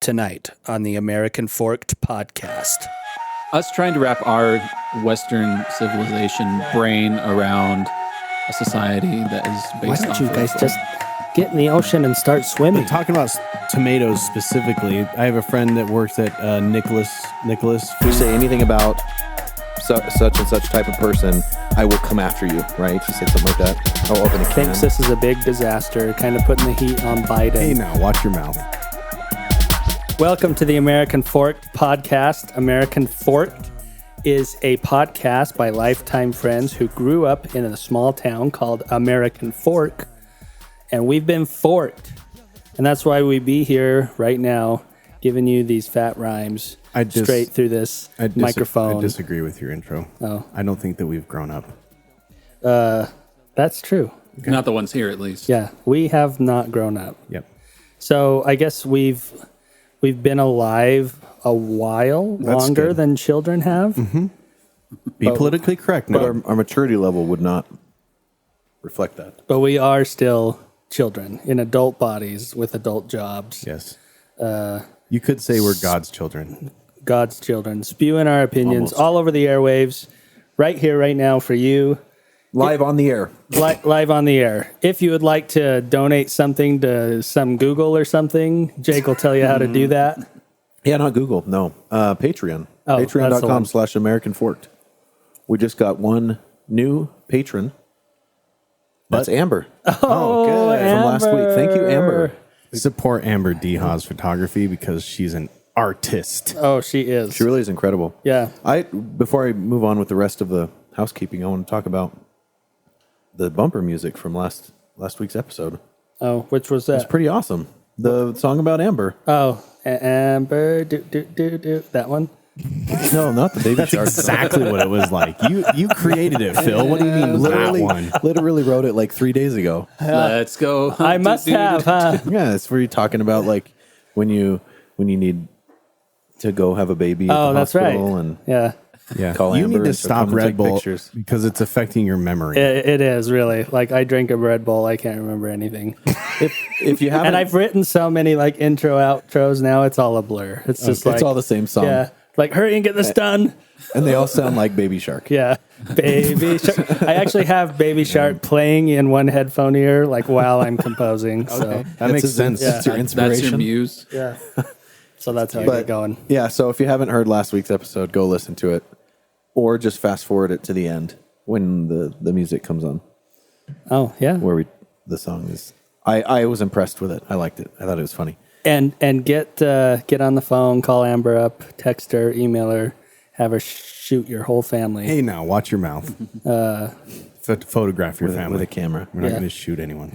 tonight on the American Forked podcast. Us trying to wrap our Western civilization brain around a society that is based Why don't off you of- guys just get in the ocean and start swimming? Talking about tomatoes specifically, I have a friend that works at Nicholas. If you say anything about such and such type of person, I will come after you, right? You say something like that. I'll open a can. Thinks this is a big disaster, kind of putting the heat on Biden. Hey, now, watch your mouth. Welcome to the American Forked podcast. American Forked is a podcast by lifetime friends who grew up in a small town called American Fork, and we've been forked. And that's why we be here right now giving you these fat rhymes straight through this microphone. I disagree with your intro. Oh. I don't think that we've grown up. That's true. Not the ones here, at least. Yeah, we have not grown up. Yep. So I guess we've been alive a while longer good. than children have. Mm-hmm. Be politically correct. But No. our maturity level would not reflect that. But we are still children in adult bodies with adult jobs. Yes. You could say we're God's children. God's children, spewing our opinions Almost. all over the airwaves, right here, right now for you, Live on the air. live on the air. If you would like to donate something to some Google or something, Jake will tell you how to do that. Yeah, not Google. No. Patreon. Oh, that's the one. Patreon.com/American Forked. We just got one new patron. That's Amber. Oh, good. From last week. Thank you, Amber. Support Amber DeHaas photography because she's an artist. Oh, she is. She really is incredible. Yeah. Before I move on with the rest of the housekeeping, I want to talk about the bumper music from last week's episode. Oh, which was that? It's pretty awesome. The song about Amber. Oh, Amber, do. That one? No, not the baby shark. Exactly what it was like. You created it, Phil. What do you mean that one? Literally wrote it like 3 days ago. Let's go. I must have, huh? Yeah, it's where you're talking about like when you need to go have a baby at Oh, the that's right. hospital and Yeah. Yeah. Call you Amber need to and stop come and Red take Bull pictures. because it's affecting your memory. It is really like I drink a Red Bull. I can't remember anything. if you haven't, And I've written so many like intro outros now. It's all a blur. It's just like it's all the same song. yeah, like hurry and get this done. And they all sound like Baby Shark. Yeah, Baby Shark. I actually have Baby Shark playing in one headphone ear like while I'm composing. So That makes sense. Yeah. It's your That's inspiration. your muse. yeah, so that's how I get going. Yeah, so if you haven't heard last week's episode, go listen to it. Or just fast forward it to the end when the music comes on. Oh yeah, Where the song is. I was impressed with it. I liked it. I thought it was funny. and get on the phone, call Amber up, text her, email her, have her shoot your whole family. Hey, now, watch your mouth. Photograph your family. With a camera. We're not Yeah. going to shoot anyone.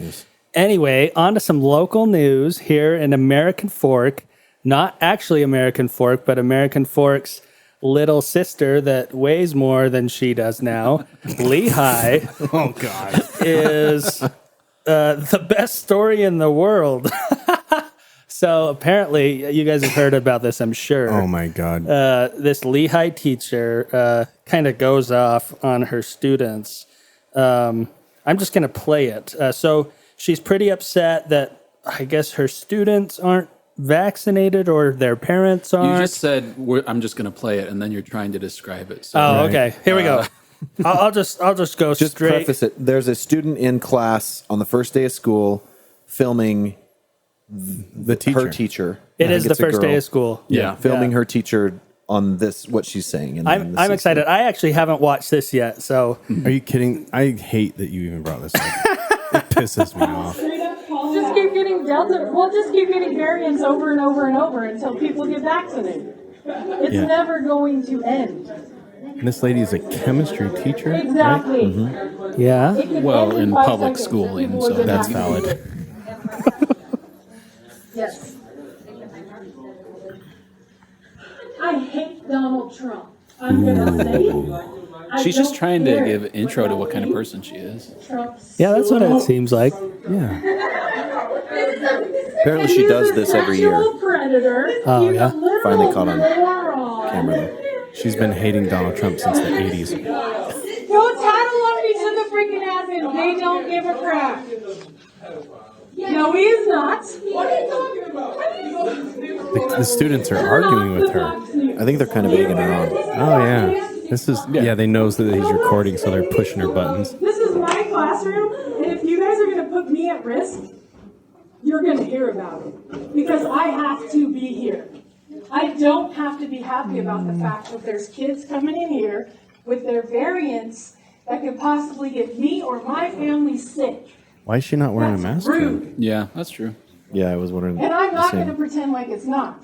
Anyway, on to some local news here in American Fork. Not actually American Fork, but American Fork's little sister that weighs more than she does now, Lehi, Oh, God. is the best story in the world. So apparently, you guys have heard about this, I'm sure. Oh, my God. This Lehi teacher kind of goes off on her students. I'm just going to play it. So she's pretty upset that I guess her students aren't vaccinated or their parents aren't. You just said I'm just going to play it, and then you're trying to describe it. So Oh, okay. Here we go. I'll just go Just straight. preface it. There's a student in class on the first day of school filming The teacher. her teacher. It I is think the it's a first day girl. of school. Yeah. Filming Yeah. her teacher on what she's saying. And then I'm excited. I actually haven't watched this yet, so Are you kidding? I hate that you even brought this up. It pisses me off. Just keep getting Delta. We'll just keep getting variants over and over and over until people get vaccinated. It's Yeah. never going to end. And this lady is a chemistry teacher. Right? Exactly. yeah. It could Well, end in five public seconds. schooling, People so would That's get valid. Yes. I hate Donald Trump. I'm gonna say it. I she's just don't trying to care. give intro to what kind of person she is. Trump's Yeah, that's what it so- seems like. Yeah. Apparently she does this every year. Actual predator. Oh, He's yeah? a literal Finally caught on moron. camera though. She's been hating Donald Trump since the 80s. Go tattle on each of the freaking asses. They don't give a crap. No, he is not. What are you talking about? The students are arguing with her. I think they're kind of egging her on. Oh yeah. This is they know that he's recording, so they're pushing her buttons. This is my classroom, and if you guys are going to put me at risk, you're going to hear about it because I have to be here. I don't have to be happy about the fact that there's kids coming in here with their variants that could possibly get me or my family sick. Why is she not wearing a mask? Rude. Yeah, that's true. Yeah, I was wondering. And I'm the not same. going to pretend like it's not.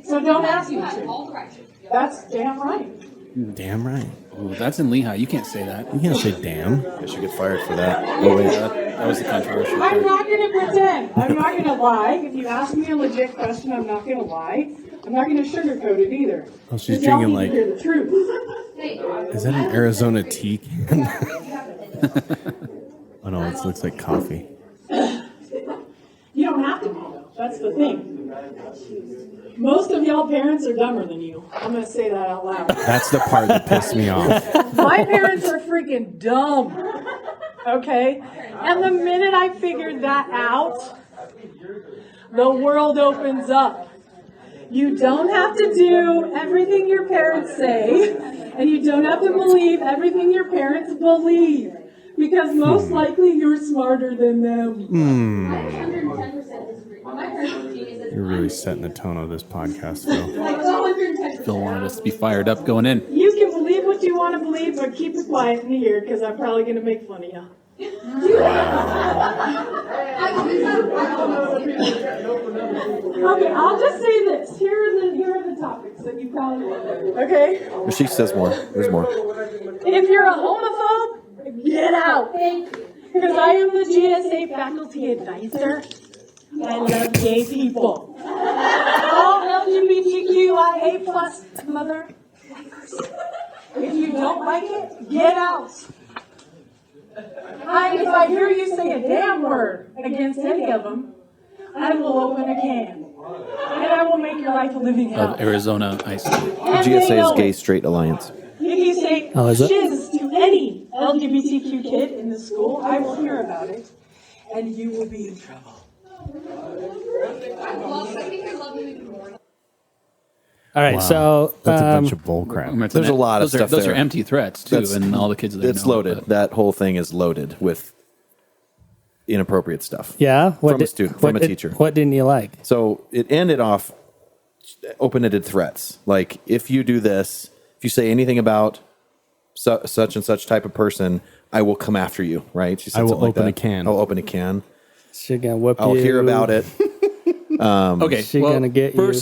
So don't ask me to. That's damn right. Damn right. Ooh, that's in Lehi. You can't say that. You can't say damn. I should get fired for that. Oh wait, That was the controversial I'm part. not going to pretend. I'm not going to lie. If you ask me a legit question, I'm not going to lie. I'm not going to sugarcoat it either. Oh, she's 'Cause y'all drinking need to hear the truth. Is that an Arizona tea can? Oh no, it looks like coffee. You don't have to be, though. That's the thing. Most of y'all parents are dumber than you. I'm going to say that out loud. That's the part that pissed me off. My parents are freaking dumb. Okay? And the minute I figured that out, the world opens up. You don't have to do everything your parents say, and you don't have to believe everything your parents believe, because most likely you're smarter than them. You're really setting the tone of this podcast, Phil. Phil wanted us to be fired up going in. You can believe what you want to believe, but keep it quiet in here, because I'm probably going to make fun of you. Okay, I'll just say this. Here are the topics that you probably want. Okay? she says more. There's more. If you're a homophobe, get out. Because I am the GSA faculty advisor. I love gay people. All LGBTQIA plus mother. If you don't like it, get out. If I hear you say a damn word against any of them, I will open a can. And I will make your life a living hell. Of Arizona Ice Cream. And they GSA know is Gay it. Straight Alliance. If you say is it? shiz to any LGBTQ kid in the school, I will hear about it, and you will be in trouble. All right, Wow. so That's a bunch of bull crap. There's a lot of those stuff Those are there. empty threats, too, and all the kids that It's know loaded. about it. That whole thing is loaded with inappropriate stuff. yeah, From a student, from a teacher. What didn't you like? So it ended off open-ended threats. Like, if you do this, if you say anything about such and such type of person, I will come after you, right? She said I will something like open that. a can. I'll open a can. She's gonna whip I'll you. hear about it. Okay, She well, gonna get you.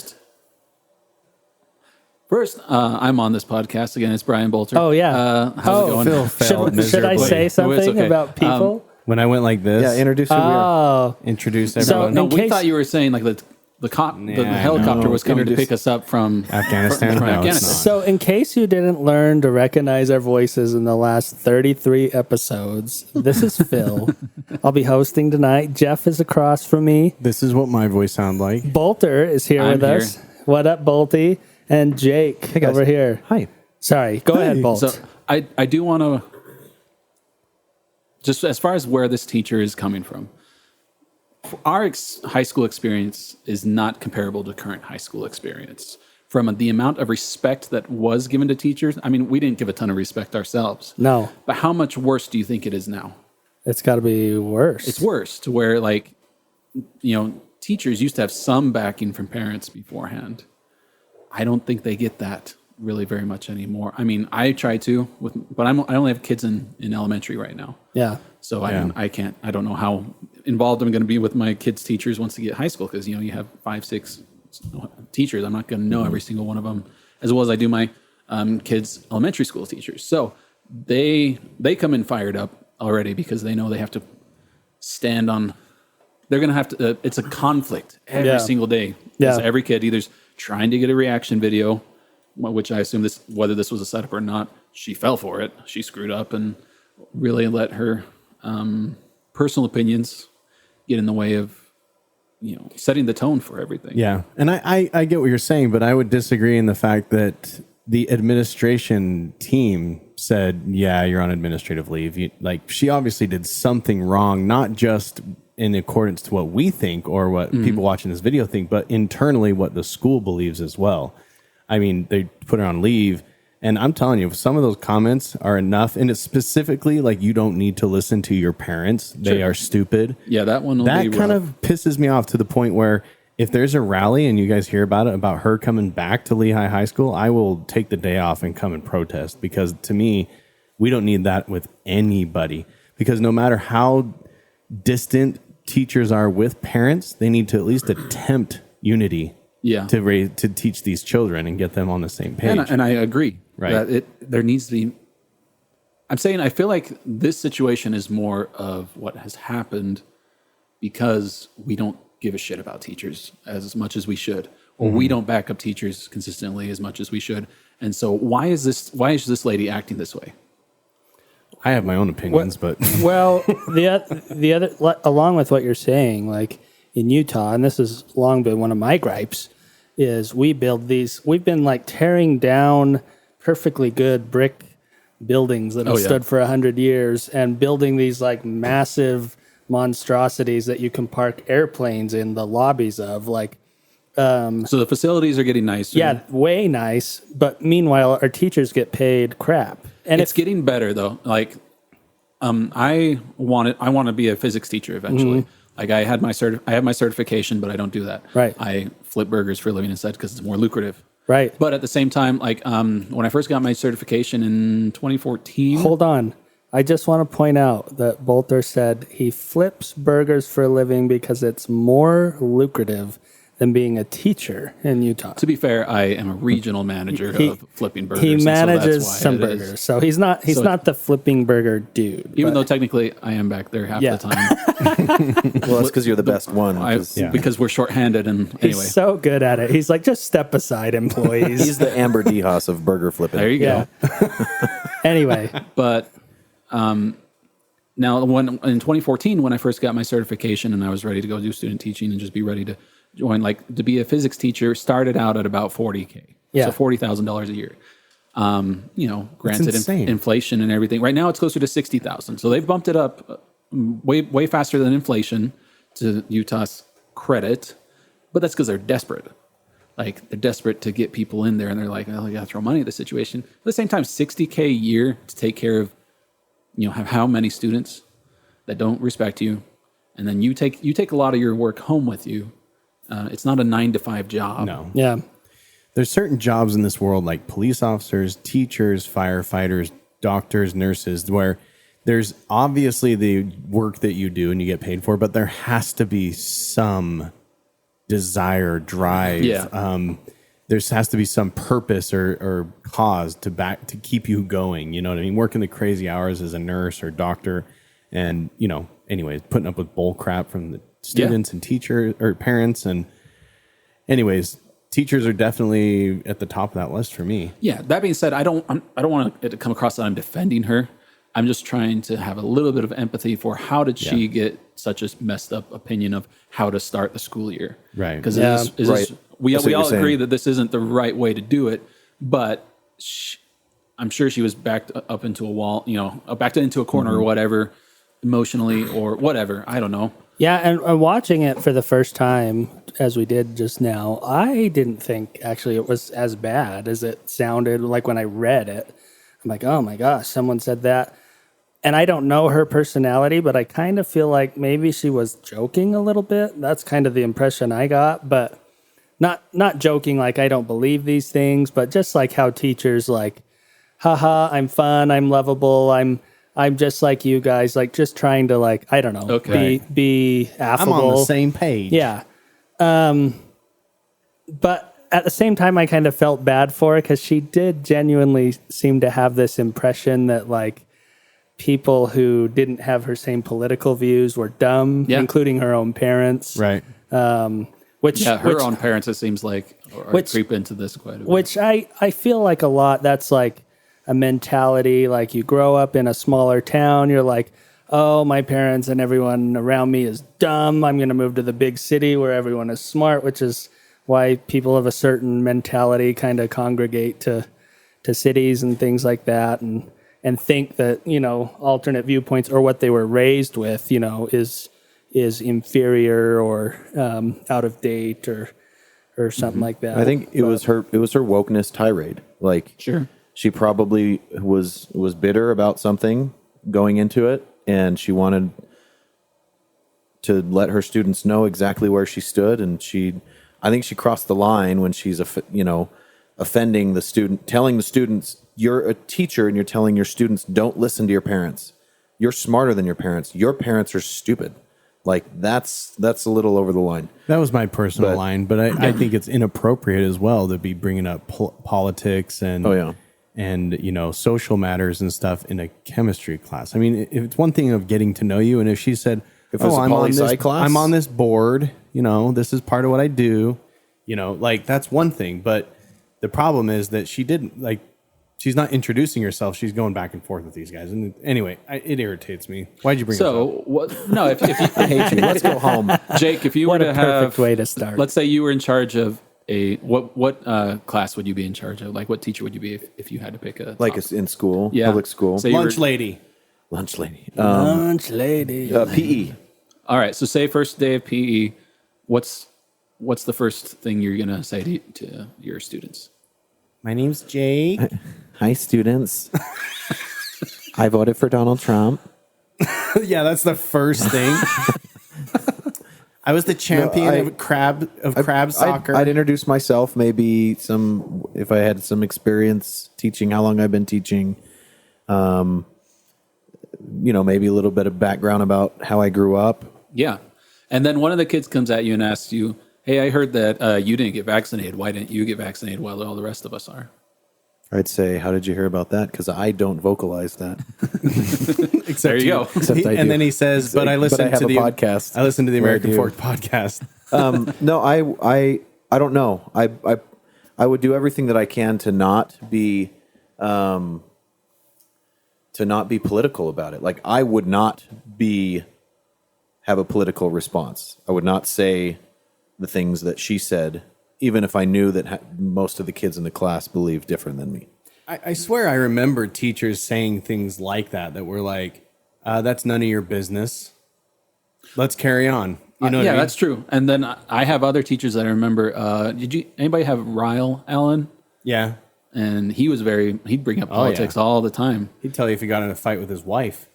First, I'm on this podcast again. It's Brian Bolter. Oh yeah. How's it going? Phil failed Should I miserably. say something It's okay. about people? When I went like this, Yeah, introduce who we are. Oh, introduce So, everyone. No, in we case- thought you were saying like the helicopter no. was coming to Introduce- pick us up from Afghanistan? From No, it's Afghanistan. not. so in case you didn't learn to recognize our voices in the last 33 episodes, this is Phil. I'll be hosting tonight. Jeff is across from me. This is what my voice sounds like. Bolter is here I'm with us. What up, Bolty? And Jake guys. over here. Hi. Sorry, go ahead, Bolt. So I do want to, just as far as where this teacher is coming from, our high school experience is not comparable to current high school experience. From the amount of respect that was given to teachers, I mean, we didn't give a ton of respect ourselves. No, But how much worse do you think it is now? it's got to be worse. It's worse to where, like, teachers used to have some backing from parents beforehand. I don't think they get that really very much anymore. I mean, I try to, but I only have kids in elementary right now. Yeah. So Yeah. I don't know how involved I'm going to be with my kids' teachers once they get high school, because, you have 5, 6 teachers. I'm not going to know every single one of them as well as I do my kids' elementary school teachers. So they come in fired up already because they know they have to stand on. They're going to have to. It's a conflict every single day. Yeah. So every kid either's trying to get a reaction video, which I assume whether this was a setup or not, she fell for it. She screwed up and really let her personal opinions get in the way of setting the tone for everything. Yeah. And I get what you're saying, but I would disagree in the fact that the administration team said, yeah, you're on administrative leave. She obviously did something wrong, not just in accordance to what we think or what people watching this video think, but internally what the school believes as well. I mean, they put her on leave, and I'm telling you, some of those comments are enough. And it's specifically like, you don't need to listen to your parents. They are stupid. Yeah, that one will be That kind rough. of pisses me off to the point where if there's a rally and you guys hear about it, about her coming back to Lehi High School, I will take the day off and come and protest, because to me, we don't need that with anybody. Because no matter how distant teachers are with parents, they need to at least attempt unity to teach these children and get them on the same page. And I agree. Right. That there needs to be. I'm saying I feel like this situation is more of what has happened because we don't give a shit about teachers as much as we should, or we don't back up teachers consistently as much as we should. And so why is this lady acting this way? I have my own opinions, but Well, the other, along with what you're saying, like in Utah, and this has long been one of my gripes, is we've been like tearing down perfectly good brick buildings that have stood for 100 years and building these like massive monstrosities that you can park airplanes in the lobbies of, like. So the facilities are getting nicer. Yeah, way nice. But meanwhile, our teachers get paid crap. And it's getting better though. Like, I want to be a physics teacher eventually. Like I have my certification, but I don't do that. Right. I flip burgers for a living instead because it's more lucrative. Right. But at the same time, like when I first got my certification in 2014. Hold on. I just want to point out that Bolter said he flips burgers for a living because it's more lucrative than being a teacher in Utah. To be fair, I am a regional manager of flipping burgers. He and manages so that's why some it burgers, is. so he's not the flipping burger dude. Even though technically I am back there half the time. Well, that's because you're the best one. Because we're shorthanded. And anyway, he's so good at it. He's like, just step aside, employees. He's the Amber DeHaas of burger flipping. there you go. Anyway, But now, in 2014, when I first got my certification and I was ready to go do student teaching and just be ready to join, like to be a physics teacher, started out at about $40K. Yeah. So $40,000 a year. Granted insane. inflation and everything. Right now, it's closer to $60,000. So they've bumped it up way faster than inflation, to Utah's credit. But that's because they're desperate. Like they're desperate to get people in there, and they're like, "Oh, you got to throw money at the situation." At the same time, $60K a year to take care of, have how many students that don't respect you, and then you take a lot of your work home with you. It's not a 9-to-5 job. no. yeah. There's certain jobs in this world, like police officers, teachers, firefighters, doctors, nurses, where there's obviously the work that you do and you get paid for, but there has to be some desire, drive. Yeah. There has to be some purpose or cause to keep you going. You know what I mean? Working the crazy hours as a nurse or doctor, and anyways, putting up with bull crap from the students and teachers or parents. And anyways, teachers are definitely at the top of that list for me. Yeah. That being said, I don't want it to come across that I'm defending her. I'm just trying to have a little bit of empathy for how did she get such a messed up opinion of how to start the school year. Right. Because Right. we That's what all you're agree saying. that this isn't the right way to do it, but I'm sure she was backed up into a wall, backed into a corner or whatever, emotionally or whatever. I don't know. Yeah, and watching it for the first time, as we did just now, I didn't think actually it was as bad as it sounded like when I read it. I'm like, oh my gosh, someone said that. And I don't know her personality, but I kind of feel like maybe she was joking a little bit. That's kind of the impression I got, but not joking like I don't believe these things, but just like how teachers like, haha, I'm fun, I'm lovable, I'm just like you guys, like just trying to like, I don't know, be affable. I'm on the same page. Yeah. But at the same time, I kind of felt bad for her because she did genuinely seem to have this impression that like people who didn't have her same political views were dumb, including her own parents. Right. Which Her own parents, it seems like, creep into this quite a bit. Which I feel like a lot, that's like a mentality, like you grow up in a smaller town, you're like, oh, my parents and everyone around me is dumb. I'm going to move to the big city where everyone is smart, which is why people of a certain mentality kind of congregate to cities and things like that, and think that, alternate viewpoints or what they were raised with, is is inferior or out of date or something like that. I think it was her wokeness tirade. Like, Sure. she probably was bitter about something going into it, and she wanted to let her students know exactly where she stood. And I think she crossed the line when she's offending the student, telling the students, you're a teacher and you're telling your students, don't listen to your parents. You're smarter than your parents. Your parents are stupid. Like, that's a little over the line. That was my personal line, but I think it's inappropriate as well to be bringing up politics and and social matters and stuff in a chemistry class. I mean, if it's one thing of getting to know you, and if she said, if it's a poli-sci class, I'm on this board, this is part of what I do, like that's one thing. But the problem is that she didn't she's not introducing herself. She's going back and forth with these guys. And anyway, it irritates me. Why'd you bring it up? No, if you, I hate you. Let's go home. Jake, if you What were a to have, perfect way to start. let's say you were in charge of what class would you be in charge of? Like, what teacher would you be if you had to pick a Like top? in school, Yeah. public school. Say you were- Lunch lady. Lunch lady. Lunch lady. PE. All right, so say first day of PE, what's the first thing you're gonna say to your students? My name's Jake. Hi, students. I voted for Donald Trump. Yeah, that's the first thing. I was the champion of crab soccer. I'd introduce myself, maybe if I had some experience teaching, how long I've been teaching. Maybe a little bit of background about how I grew up. Yeah, and then one of the kids comes at you and asks you, "Hey, I heard that you didn't get vaccinated. Why didn't you get vaccinated while all the rest of us are?" I'd say, how did you hear about that? Because I don't vocalize that. There you go. Except I do. And then he says, "But I listen have to a the podcast. I listen to the where I American do." Fork podcast." No, I don't know. I would do everything that I can to not be political about it. Like, I would not have a political response. I would not say the things that she said, even if I knew that most of the kids in the class believed different than me. I swear I remember teachers saying things like that were like, "That's none of your business. Let's carry on." You know what I mean? That's true. And then I have other teachers that I remember. Anybody have Ryle Allen? Yeah. And he'd bring up politics all the time. He'd tell you if he got in a fight with his wife.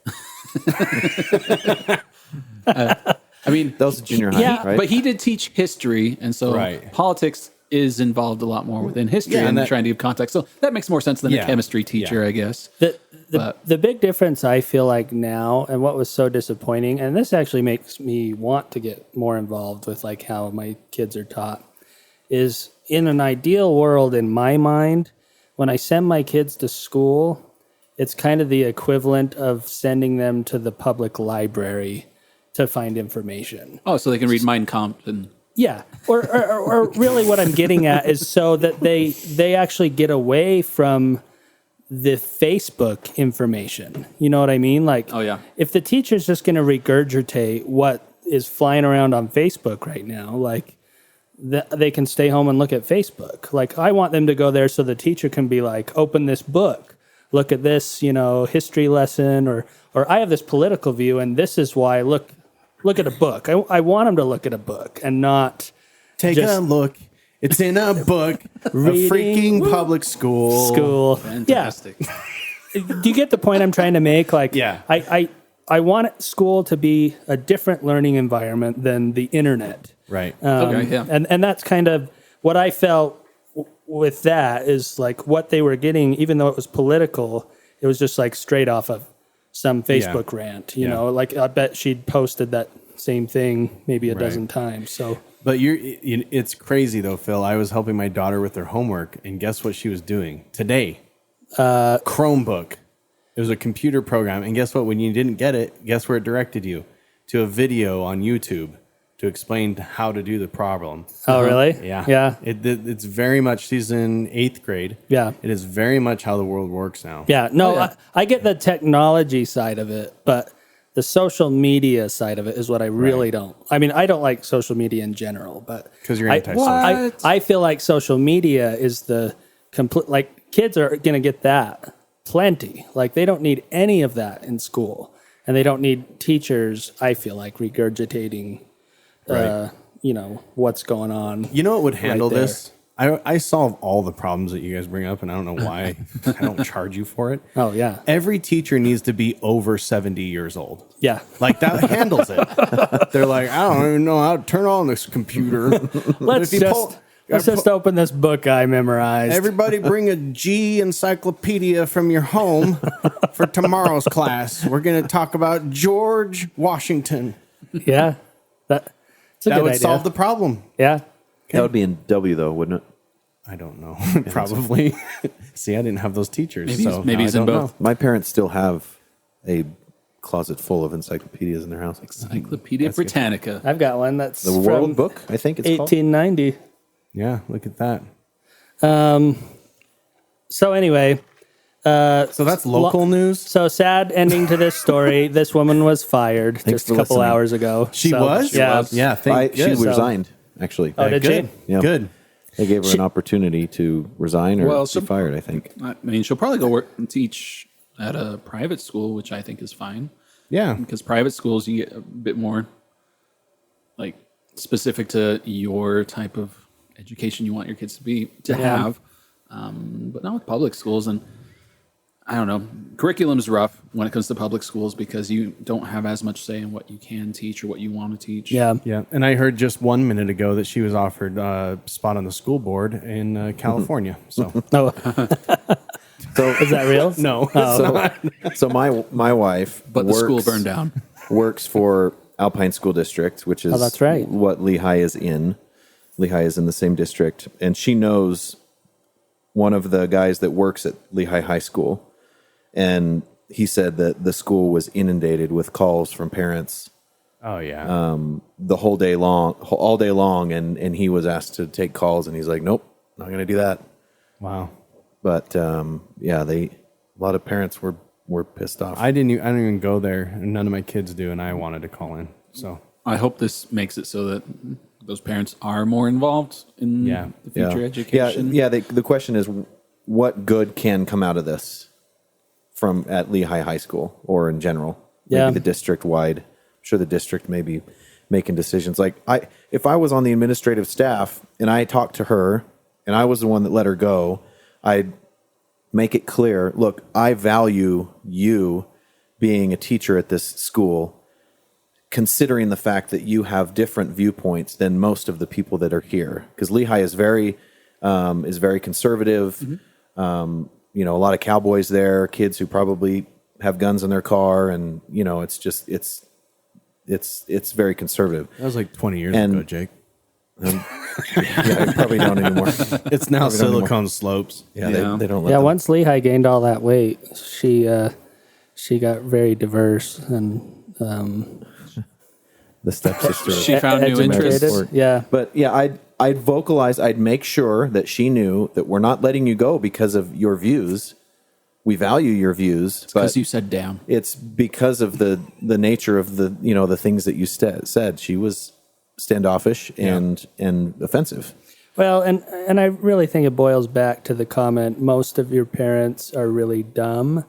I mean, That was junior high, right? but he did teach history, and so Right. politics is involved a lot more within history and and trying to give context. So that makes more sense than a chemistry teacher, I guess. The big difference I feel like now, and what was so disappointing, and this actually makes me want to get more involved with like how my kids are taught, is in an ideal world in my mind, when I send my kids to school, it's kind of the equivalent of sending them to the public library to find information. Oh, so they can read Mein Kampf and Yeah, or really what I'm getting at is so that they actually get away from the Facebook information. You know what I mean? Like, Oh, yeah. if the teacher's just going to regurgitate what is flying around on Facebook right now, like they can stay home and look at Facebook. Like, I want them to go there so the teacher can be like, open this book, look at this, history lesson, or I have this political view and this is why. Look at a book. I want them to look at a book and not Take a look. It's in a book. A freaking public school. fantastic. Yeah. Do you get the point I'm trying to make? Like, Yeah. I want school to be a different learning environment than the internet. Right. Okay, yeah. And that's kind of what I felt with that is like what they were getting, even though it was political, it was just like straight off of some Facebook rant, you know, like I bet she'd posted that same thing maybe a dozen times. So, But it's crazy though, Phil. I was helping my daughter with her homework, and guess what she was doing today? Chromebook. It was a computer program, and guess what? When you didn't get it, guess where it directed you? To a video on YouTube to explain how to do the problem. oh really? Yeah. Yeah. It's very much, she's in 8th grade. Yeah. It is very much how the world works now. Yeah. No, I get the technology side of it, but the social media side of it is what I really don't. I mean, I don't like social media in general, but 'Cause you're antisocial. I feel like social media is the complete, like kids are going to get that plenty. Like they don't need any of that in school. and they don't need teachers, I feel like, regurgitating, what's going on. You know what would handle there. this? I solve all the problems that you guys bring up, and I don't know why I don't charge you for it. Oh, yeah. Every teacher needs to be over 70 years old. Yeah. Like, that handles it. They're like, I don't even know how to turn on this computer. Let's just open this book I memorized. Everybody bring a G encyclopedia from your home for tomorrow's class. We're going to talk about George Washington. Yeah. That's a That good would idea. solve the problem. Yeah. That would be in W, though, wouldn't it? I don't know. Probably. See, I didn't have those teachers. Maybe I it's in don't both. know. My parents still have a closet full of encyclopedias in their house. Encyclopedia Britannica. I've got one that's The from World Book, I think it's called. 1890. Yeah, look at that. So anyway, So that's local news? so sad ending to this story. This woman was fired just a for couple listening. hours ago. She So, was? Yeah. Yeah, thank She good. resigned, actually. Oh, did Good. she? Yeah. Good. They gave her an opportunity to resign or Well, be fired, I think. I mean, she'll probably go work and teach at a private school, which I think is fine. Yeah. Because private schools, you get a bit more like specific to your type of education you want your kids to have. But not with public schools. And I don't know, curriculum's rough when it comes to public schools because you don't have as much say in what you can teach or what you want to teach. Yeah. Yeah. And I heard just 1 minute ago that she was offered a spot on the school board in California. So, Oh, So, is that real? no. so my wife But the school burned down. works for Alpine School District, which is that's right. what Lehi is in. Lehi is in the same district, and she knows one of the guys that works at Lehi High School, and he said that the school was inundated with calls from parents Oh, yeah. the whole day long, all day long, and he was asked to take calls, and he's like, "Nope, not going to do that." Wow. But yeah, a lot of parents were pissed off. I don't even go there, and none of my kids do, and I wanted to call in. So, I hope this makes it so that those parents are more involved in Yeah. the future yeah. education. Yeah. The question is, what good can come out of this from at Lehi High School or in general? Yeah. Maybe the district wide. I'm sure the district may be making decisions. Like if I was on the administrative staff and I talked to her and I was the one that let her go, I'd make it clear, look, I value you being a teacher at this school, considering the fact that you have different viewpoints than most of the people that are here. Because Lehi is very conservative. Mm-hmm. A lot of cowboys there, kids who probably have guns in their car, and it's just it's very conservative. that was like 20 years And- ago, Jake. Yeah, I probably don't anymore. It's now Probably don't anymore. Silicon Slopes. Yeah, Yeah. They don't let Yeah, them. once Lehi gained all that weight, she got very diverse and the stepsister. She found new educated. interests. Yeah. But yeah, I'd vocalize, I'd make sure that she knew that we're not letting you go because of your views. We value your views, but Because you said damn. it's because of the nature of the things that you said. She was standoffish and offensive. Well, and I really think it boils back to the comment, most of your parents are really dumb.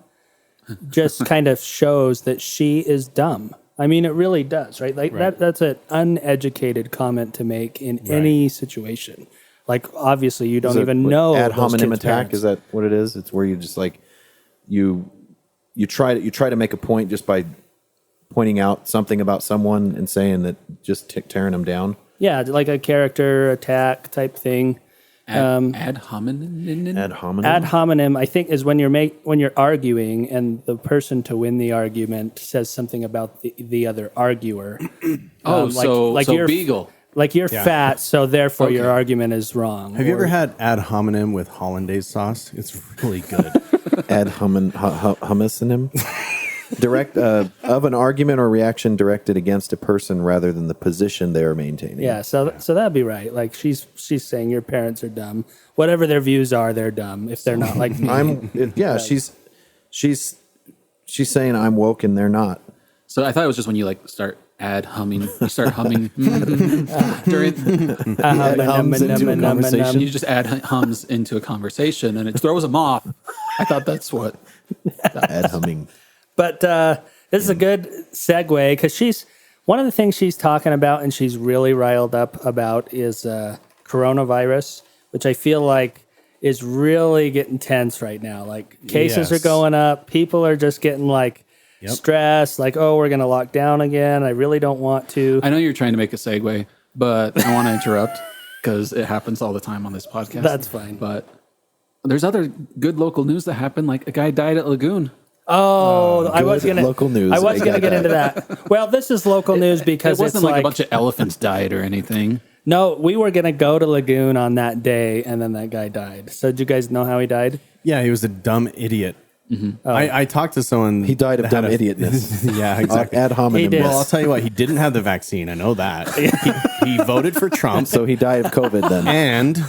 Just kind of shows that she is dumb. I mean, it really does, right? Like that's an uneducated comment to make in any situation. Like, obviously, you don't Is it even what, know ad those hominem kids' attack. parents. Is that what it is? It's where you just like you try to make a point just by pointing out something about someone and saying that, just tearing them down. Yeah, like a character attack type thing. Ad hominem. Ad hominem. Ad hominem, I think, is when you're arguing and the person to win the argument says something about the other arguer. So you're Beagle. Like you're fat, so therefore your Okay. argument is wrong. Have you Or- ever had ad hominem with hollandaise sauce? It's really good. Ad hominem. Direct of an argument or reaction directed against a person rather than the position they are maintaining. Yeah, so that'd be right. Like she's saying your parents are dumb. Whatever their views are, they're dumb. If they're not like me. She's saying I'm woke and they're not. So I thought it was just when you like start humming. You start humming during. hums into a conversation. You just add hums into a conversation, and it throws them off. I thought that's what. Ad humming. But This is a good segue because one of the things she's talking about and she's really riled up about is coronavirus, which I feel like is really getting tense right now. Like cases are going up. People are just getting like stressed, like, oh, we're going to lock down again. I really don't want to. I know you're trying to make a segue, but I want to interrupt because it happens all the time on this podcast. That's fine. But there's other good local news that happened. Like a guy died at Lagoon. Oh, I was gonna local news. I was gonna get into that. Well, this is local news because It wasn't it's like a bunch of elephants died or anything. No, we were gonna go to Lagoon on that day, and then that guy died. So, did you guys know how he died? Yeah, he was a dumb idiot. Mm-hmm. I talked to someone. He died of that had dumb idiotness. Yeah, exactly. Ad hominem. He did. Well, I'll tell you what, he didn't have the vaccine. I know that. He voted for Trump. So he died of COVID then. And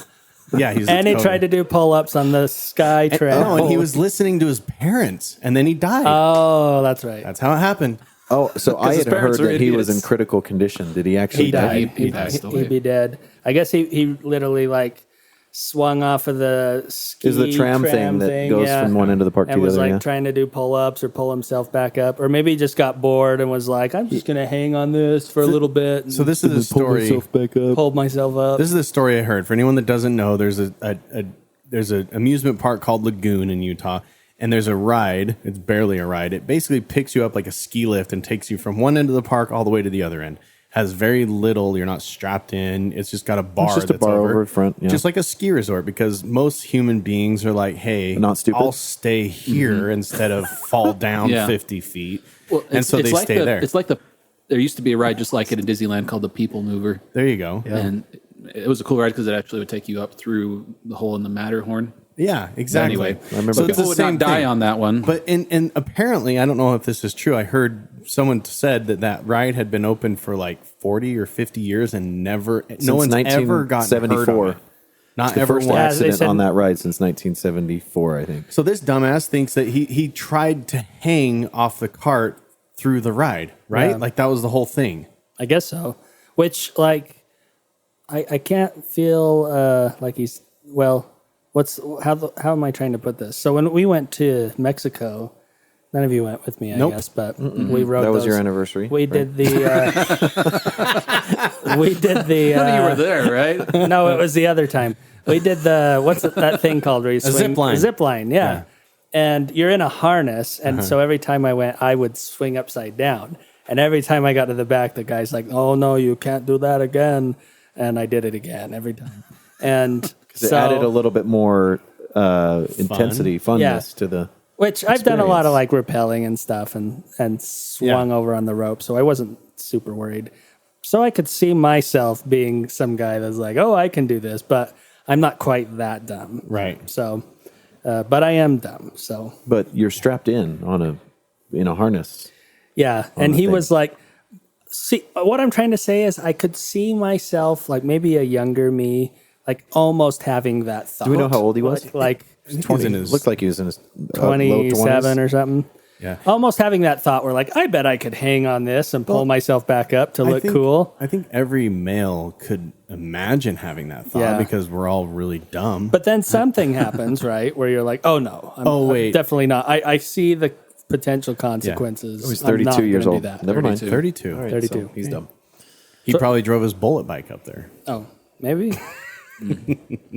yeah, he's And he tried to do pull-ups on the sky trail. No, and he was listening to his parents, and then he died. Oh, that's right. That's how it happened. Oh, so I his had heard parents that are he was in idiots. critical condition. Did he actually He die? died. He passed away. He'd be dead. I guess he literally like swung off of the ski Is the tram thing that goes from one end of the park to and the was other? like Yeah. trying to do pull-ups or pull himself back up, or maybe he just got bored and was like, I'm just gonna hang on this for a little bit. And So this is the story. back up. pulled myself up. This is the story I heard. For anyone that doesn't know, there's a amusement park called Lagoon in Utah, and there's a ride. It's barely a ride. It basically picks you up like a ski lift and takes you from one end of the park all the way to the other end. Has very little. You're not strapped in. It's just got a bar. just a that's bar over in front, yeah. Just like a ski resort, because most human beings are like, "Hey, Not stupid. I'll stay here instead of fall down Yeah. 50 feet." Well, and so they like stay there. It's like there used to be a ride just like it in Disneyland called the People Mover. There you go. And it was a cool ride because it actually would take you up through the hole in the Matterhorn. Yeah, exactly. Anyway, I remember so that. it's the People would same not die thing. on that one. But and apparently, I don't know if this is true. I heard someone said that ride had been open for like 40 or 50 years and no one's ever gotten hurt on it. Not The ever first once. they accident said- on that ride since 1974, I think. So this dumbass thinks that he tried to hang off the cart through the ride, right? Yeah. Like that was the whole thing. I guess so. Which, like, I can't feel like he's how am I trying to put this? So when we went to Mexico, none of you went with me, I Nope. guess, but we rode. That was those. your anniversary. We right? did the. We did the. None of you were there, right? No, it was the other time. We did the that thing called where you swing? zip line. A zip line, yeah. And you're in a harness, and so every time I went, I would swing upside down. And every time I got to the back, the guy's like, "Oh no, you can't do that again." And I did it again every time. And It added a little bit more intensity, funness to the. which I've done a lot of experience. like rappelling and stuff, and swung over on the rope, so I wasn't super worried. So I could see myself being some guy that's like, "Oh, I can do this," but I'm not quite that dumb, Right. So, but I am dumb. So But you're strapped in in a harness. yeah, and the he thing. was like, "See, what I'm trying to say is, I could see myself like maybe a younger me, like almost having that thought." Do we know how old he was? Like He was in his- Looked like he was in his low 27 20s. or something. Yeah. Almost having that thought where like, I bet I could hang on this and pull myself back up to look cool. I think every male could imagine having that thought Yeah. because we're all really dumb. But then something happens, right? Where you're like, oh no, I'm wait. definitely not. I see the potential consequences. He's I'm not 32 years gonna old. do that. Never mind. 32. All right, 32. so he's dumb. He probably drove his bullet bike up there. Oh, maybe.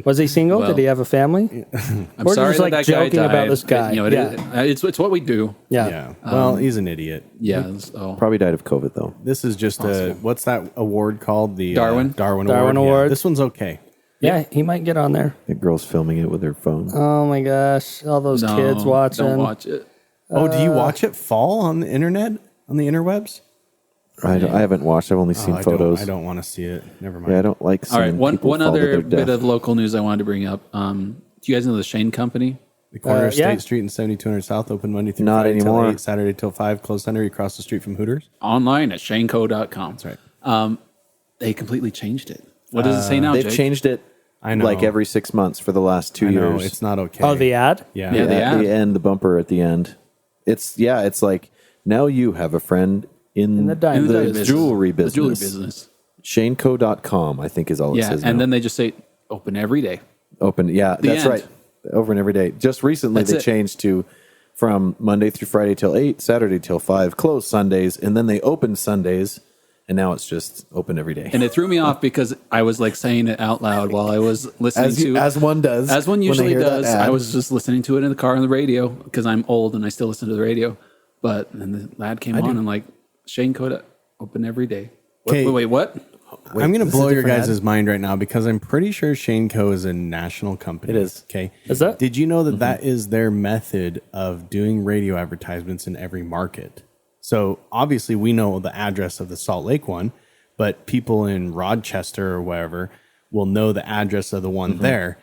Was he single? Well, Did he have a family? I'm We're sorry just, like, that guy joking about died. this guy. You know, Yeah. it's what we do. Yeah. Yeah. Well, he's an idiot. Yeah. So. Probably died of COVID though. This is just what's that award called? The Darwin? Darwin Darwin Award. Award. Yeah, this one's okay. Yeah, he might get on there. That girl's filming it with her phone. Oh my gosh, all those No, kids watching. Don't watch it. Oh, do you watch it fall on the internet, on the interwebs? I haven't watched. I've only seen photos. I don't want to see it. Never mind. Yeah, I don't like. All right. Seeing One people fall to other their bit death. of local news I wanted to bring up. Do you guys know the Shane Company? The corner of State yeah. Street and 7200 South, open Monday through Not Friday till anymore. 8, Saturday till 5, closed Sunday across the street from Hooters. Online at shaneco.com. That's right. They completely changed it. What does it say now, They've Jake? changed it. I know. Like every 6 months for the last 2 I know, years. it's not okay. Oh, the ad? Yeah. Yeah, the at ad. the end, the bumper at the end. It's like now you have a friend in the diamond the business. jewelry The business. jewelry business. Shaneco.com, I think, is all it Yeah. says. And now. then they just say open every day. Open. Yeah, The that's end. right. Over and every day. Just recently, That's they it. changed to from Monday through Friday till 8, Saturday till 5, closed Sundays, and then they opened Sundays, and now it's just open every day. And it threw me off because I was like saying it out loud while I was listening as one does. As one when they usually hear that does. ad. I was just listening to it in the car on the radio because I'm old and I still listen to the radio. But then the ad came on and like, Shane Coda open every day. Okay. Wait, what? I'm going to this is blow a your different guys' ad? mind right now because I'm pretty sure Shane Co. is a national company. It is. Okay. Is that? Did you know that that is their method of doing radio advertisements in every market? So obviously we know the address of the Salt Lake one, but people in Rochester or wherever will know the address of the one there.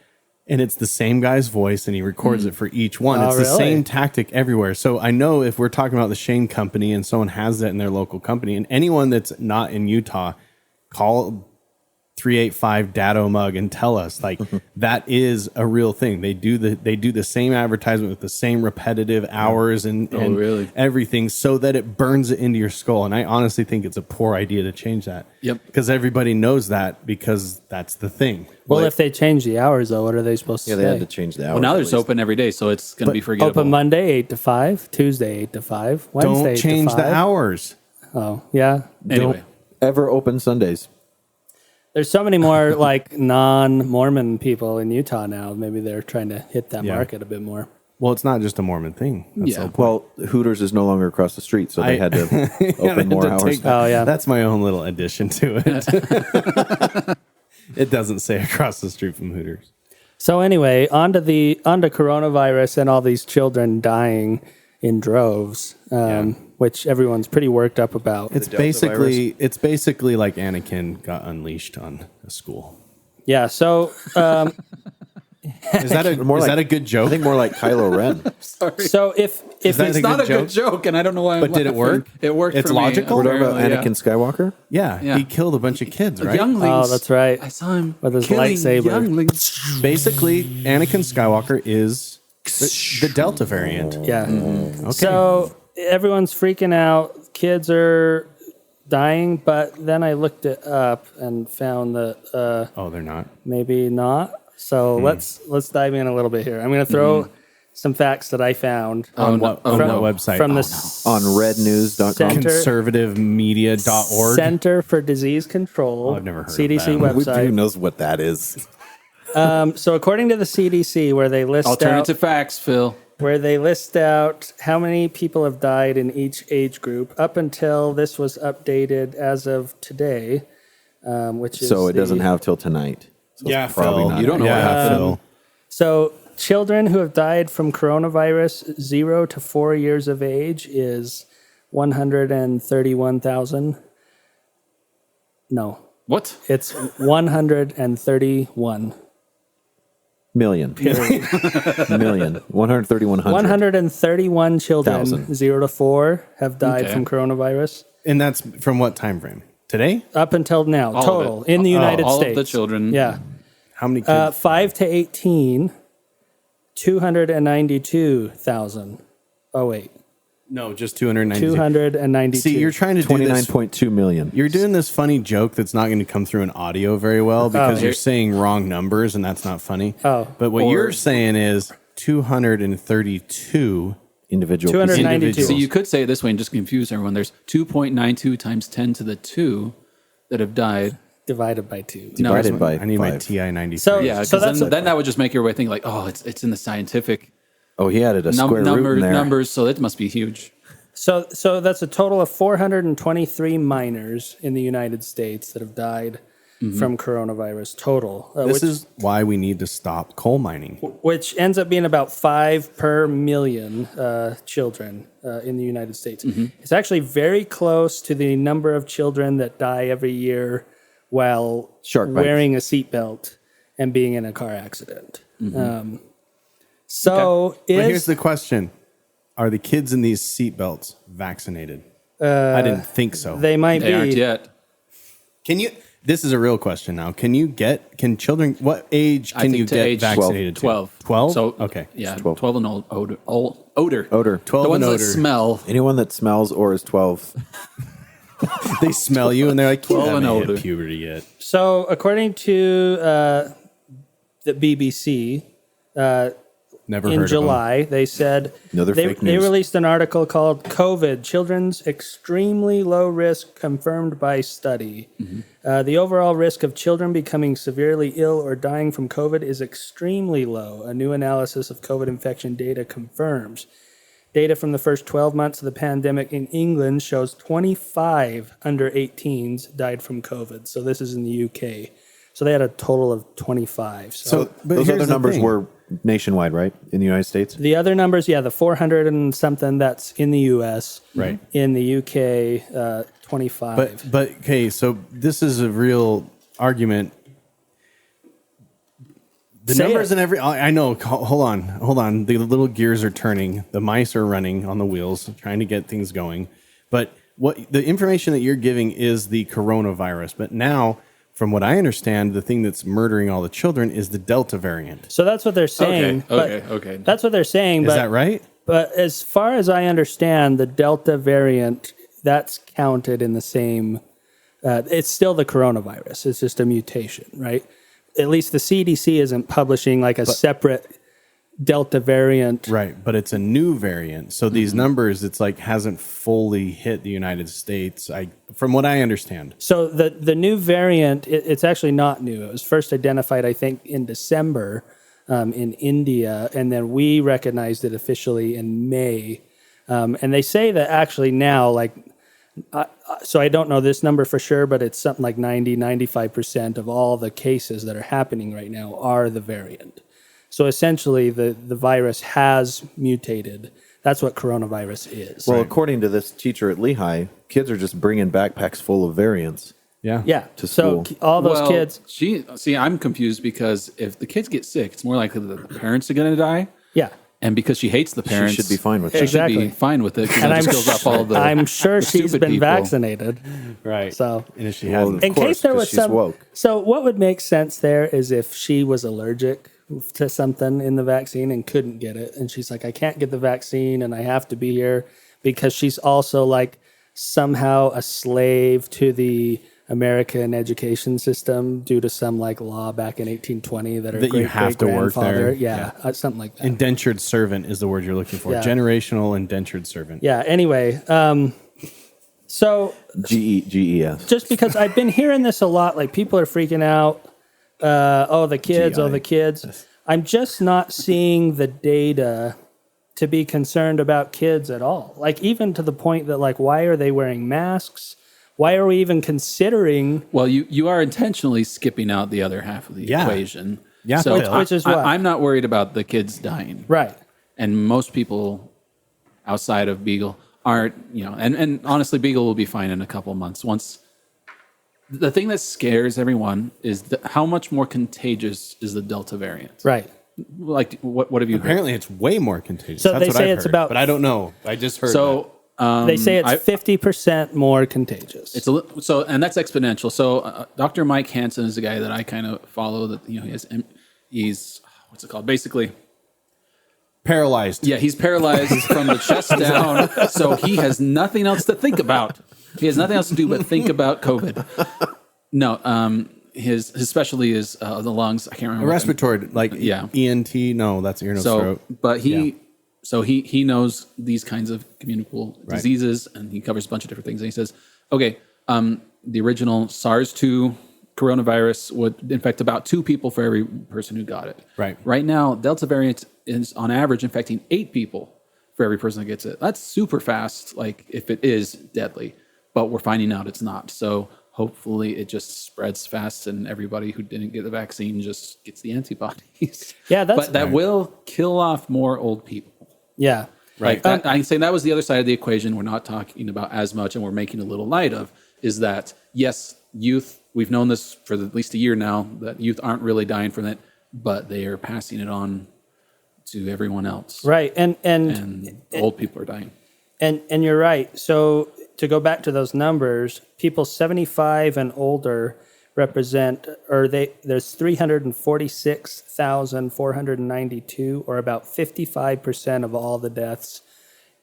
And it's the same guy's voice and he records it for each one. Oh, It's the really? same tactic everywhere. So I know if we're talking about the Shane company and someone has that in their local company, and anyone that's not in Utah, call 385 Dado Mug and tell us like that is a real thing. They do the same advertisement with the same repetitive hours and really? everything so that it burns it into your skull. And I honestly think it's a poor idea to change that. Yep. Because everybody knows that because that's the thing. Well, if they change the hours, though, what are they supposed to Yeah, say? they had to change the hours. Well, now at there's least. open every day, so it's going to be forgettable. Open Monday 8 to 5, Tuesday 8 to 5, Wednesday Don't 8 change to the 5. hours. Oh, yeah. Anyway, Ever open Sundays. There's so many more like non-Mormon people in Utah now. Maybe they're trying to hit that Yeah. market a bit more. Well, it's not just a Mormon thing. That's Yeah. the whole point. Well, Hooters is no longer across the street, so they had to I open had more to hours. take- Oh, yeah. That's my own little addition to it. It doesn't say across the street from Hooters. So anyway, onto coronavirus and all these children dying in droves, which everyone's pretty worked up about. It's basically like Anakin got unleashed on a school. Yeah. So Is that a good joke? I think more like Kylo Ren. so if that it's a not good a good joke, and I don't know why. But did it work? It worked. It's for me, logical? We're talking about apparently, Anakin Skywalker? yeah, Yeah. he killed a bunch of kids, right? Younglings. Oh, that's right. I saw him With his killing lightsaber. Younglings. Basically, Anakin Skywalker is the Delta variant. Yeah. Okay. So everyone's freaking out. Kids are dying, but then I looked it up and found that Oh, they're not. maybe not. So let's dive in a little bit here. I'm going to throw some facts that I found On what website? from the On rednews.com. Center- conservativemedia.org. Center for Disease Control. Oh, I've never heard of CDC that. Who website. knows what that is? So according to the CDC, where they list Alternative facts, Phil. out how many people have died in each age group up until this was updated as of today, which is So it doesn't have till tonight. So it's Yeah, probably Phil. not. You don't know what happened. Phil. So children who have died from coronavirus 0 to 4 years of age is 131,000. No, What? it's 131. Million. Million. 131,100. 131 children, Thousand. 0 to 4, have died Okay. from coronavirus. And that's from what time frame? Today? Up until now, All of total, it. in the United all States. of the children. Yeah. How many kids? 5 to 18, 292,000. Oh, wait. no, just 290. 292. See, you're trying to do this. 29.2 million. You're doing this funny joke that's not going to come through in audio very well because you're saying wrong numbers and that's not funny. Oh. But what Or- you're saying is 232 Individual. 292. individuals. So you could say it this way and just confuse everyone. There's 2.92 times 10 to the 2 that have died. divided by 2. No, Divided by I need my 5. TI 93. So- Yeah, So because that's then that would just make everybody think like, oh, it's in the scientific Oh, he added a square root in there. numbers, so it must be huge. So that's a total of 423 minors in the United States that have died from coronavirus total, this is why we need to stop coal mining. which ends up being about 5 per million children in the United States. It's actually very close to the number of children that die every year while Shark bites. wearing a seatbelt and being in a car accident. So But here's is the question. Are the kids in these seatbelts vaccinated? I didn't think so. they might They aren't be. yet. Can you? This is a real question now. Can children, what age I can think you to get age vaccinated 12. to? 12? So Okay. yeah, 12. 12 and old, odor. 12 The and ones that older. smell. Anyone that smells or is 12. They smell you and they're like, you 12 haven't and hit older. puberty yet. So according to the BBC, Never in heard of July. They said Another fake they news. released an article called "COVID: Children's Extremely Low Risk Confirmed by Study." The overall risk of children becoming severely ill or dying from COVID is extremely low. A new analysis of COVID infection data confirms. Data from the first 12 months of the pandemic in England shows 25 under 18s died from COVID. So this is in the UK. So they had a total of 25. So, but Those here's other the numbers thing. were nationwide, right? In the United States? The other numbers, the 400 and something, that's in the US. Right. In the UK, 25. But okay, so this is a real argument. The Say numbers it. and every I know. Hold on. The little gears are turning. The mice are running on the wheels, trying to get things going. But what the information that you're giving is the coronavirus. But now, from what I understand, the thing that's murdering all the children is the Delta variant. So that's what they're saying. Okay. That's what they're saying. Is that right? But as far as I understand, the Delta variant, that's counted in the same, it's still the coronavirus. It's just a mutation, right? At least the CDC isn't publishing like a separate Delta variant. Right, but it's a new variant. So these numbers, it's like hasn't fully hit the United States. From what I understand. So the new variant, it's actually not new. It was first identified, I think, in December in India, and then we recognized it officially in May. And they say that actually now, so I don't know this number for sure, but it's something like 95% of all the cases that are happening right now are the variant. So essentially, the virus has mutated. That's what coronavirus is. Well, according to this teacher at Lehi, kids are just bringing backpacks full of variants. Yeah. Yeah. To So school. all those kids. I'm confused because if the kids get sick, it's more likely that the parents are going to die. Yeah. And because she hates the parents, should be fine with it. She Exactly. should be fine with it because And it just kills off all the. I'm sure the she's stupid been people. vaccinated. Right. So And if she Well, hasn't, in course, case there 'cause was she's some. woke. So what would make sense there is if she was allergic to something in the vaccine and couldn't get it, and she's like, I can't get the vaccine, and I have to be here because she's also like somehow a slave to the American education system due to some like law back in 1820 that her That you have to work there. Yeah, something like that. indentured servant is the word you're looking for. Yeah. Generational indentured servant. Yeah. Anyway, so GES. just because I've been hearing this a lot, like people are freaking out. The kids. I'm just not seeing the data to be concerned about kids at all. Like even to the point that like, why are they wearing masks? Why are we even considering? Well, you are intentionally skipping out the other half of the equation. Yeah, So which is what? I'm not worried about the kids dying. Right. And most people outside of Beagle aren't, and honestly, Beagle will be fine in a couple of months. Once the thing that scares everyone is how much more contagious is the Delta variant. Right. Like, what have you heard? Apparently, it's way more contagious. So That's they what say I've it's heard, about- but I don't know. I just heard. So They say it's 50% more contagious. it's and that's exponential. So Dr. Mike Hansen is a guy that I kind of follow. That he's what's it called? Basically, paralyzed. yeah, he's paralyzed from the chest down. So he has nothing else to think about. He has nothing else to do but think about COVID. No, his specialty is the lungs. I can't remember. A respiratory, like Yeah. ENT. No, that's ear, nose, throat. But he knows these kinds of communicable Right. diseases, and he covers a bunch of different things. And he says, okay, the original SARS-2 coronavirus would infect about 2 people for every person who got it. Right. Right now, Delta variant is on average infecting 8 people for every person that gets it. That's super fast, like if it is deadly, but we're finding out it's not. So hopefully it just spreads fast and everybody who didn't get the vaccine just gets the antibodies. Yeah, that's- but that will kill off more old people. yeah. Right. I can say that was the other side of the equation we're not talking about as much and we're making a little light of is that, yes, youth, we've known this for at least a year now, that youth aren't really dying from it, but they are passing it on to everyone else. Right. And old people are dying. And you're right. So to go back to those numbers, people 75 and older represent, there's 346,492, or about 55% of all the deaths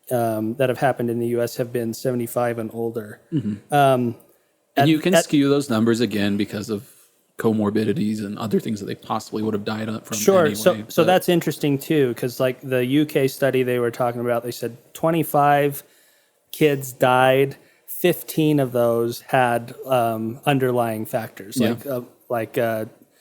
that have happened in the U.S. have been 75 and older. And you can skew those numbers again because of comorbidities and other things that they possibly would have died from. Sure. Anyway. So that's interesting too, because like the UK study they were talking about, they said 25 kids died. 15 of those had underlying factors like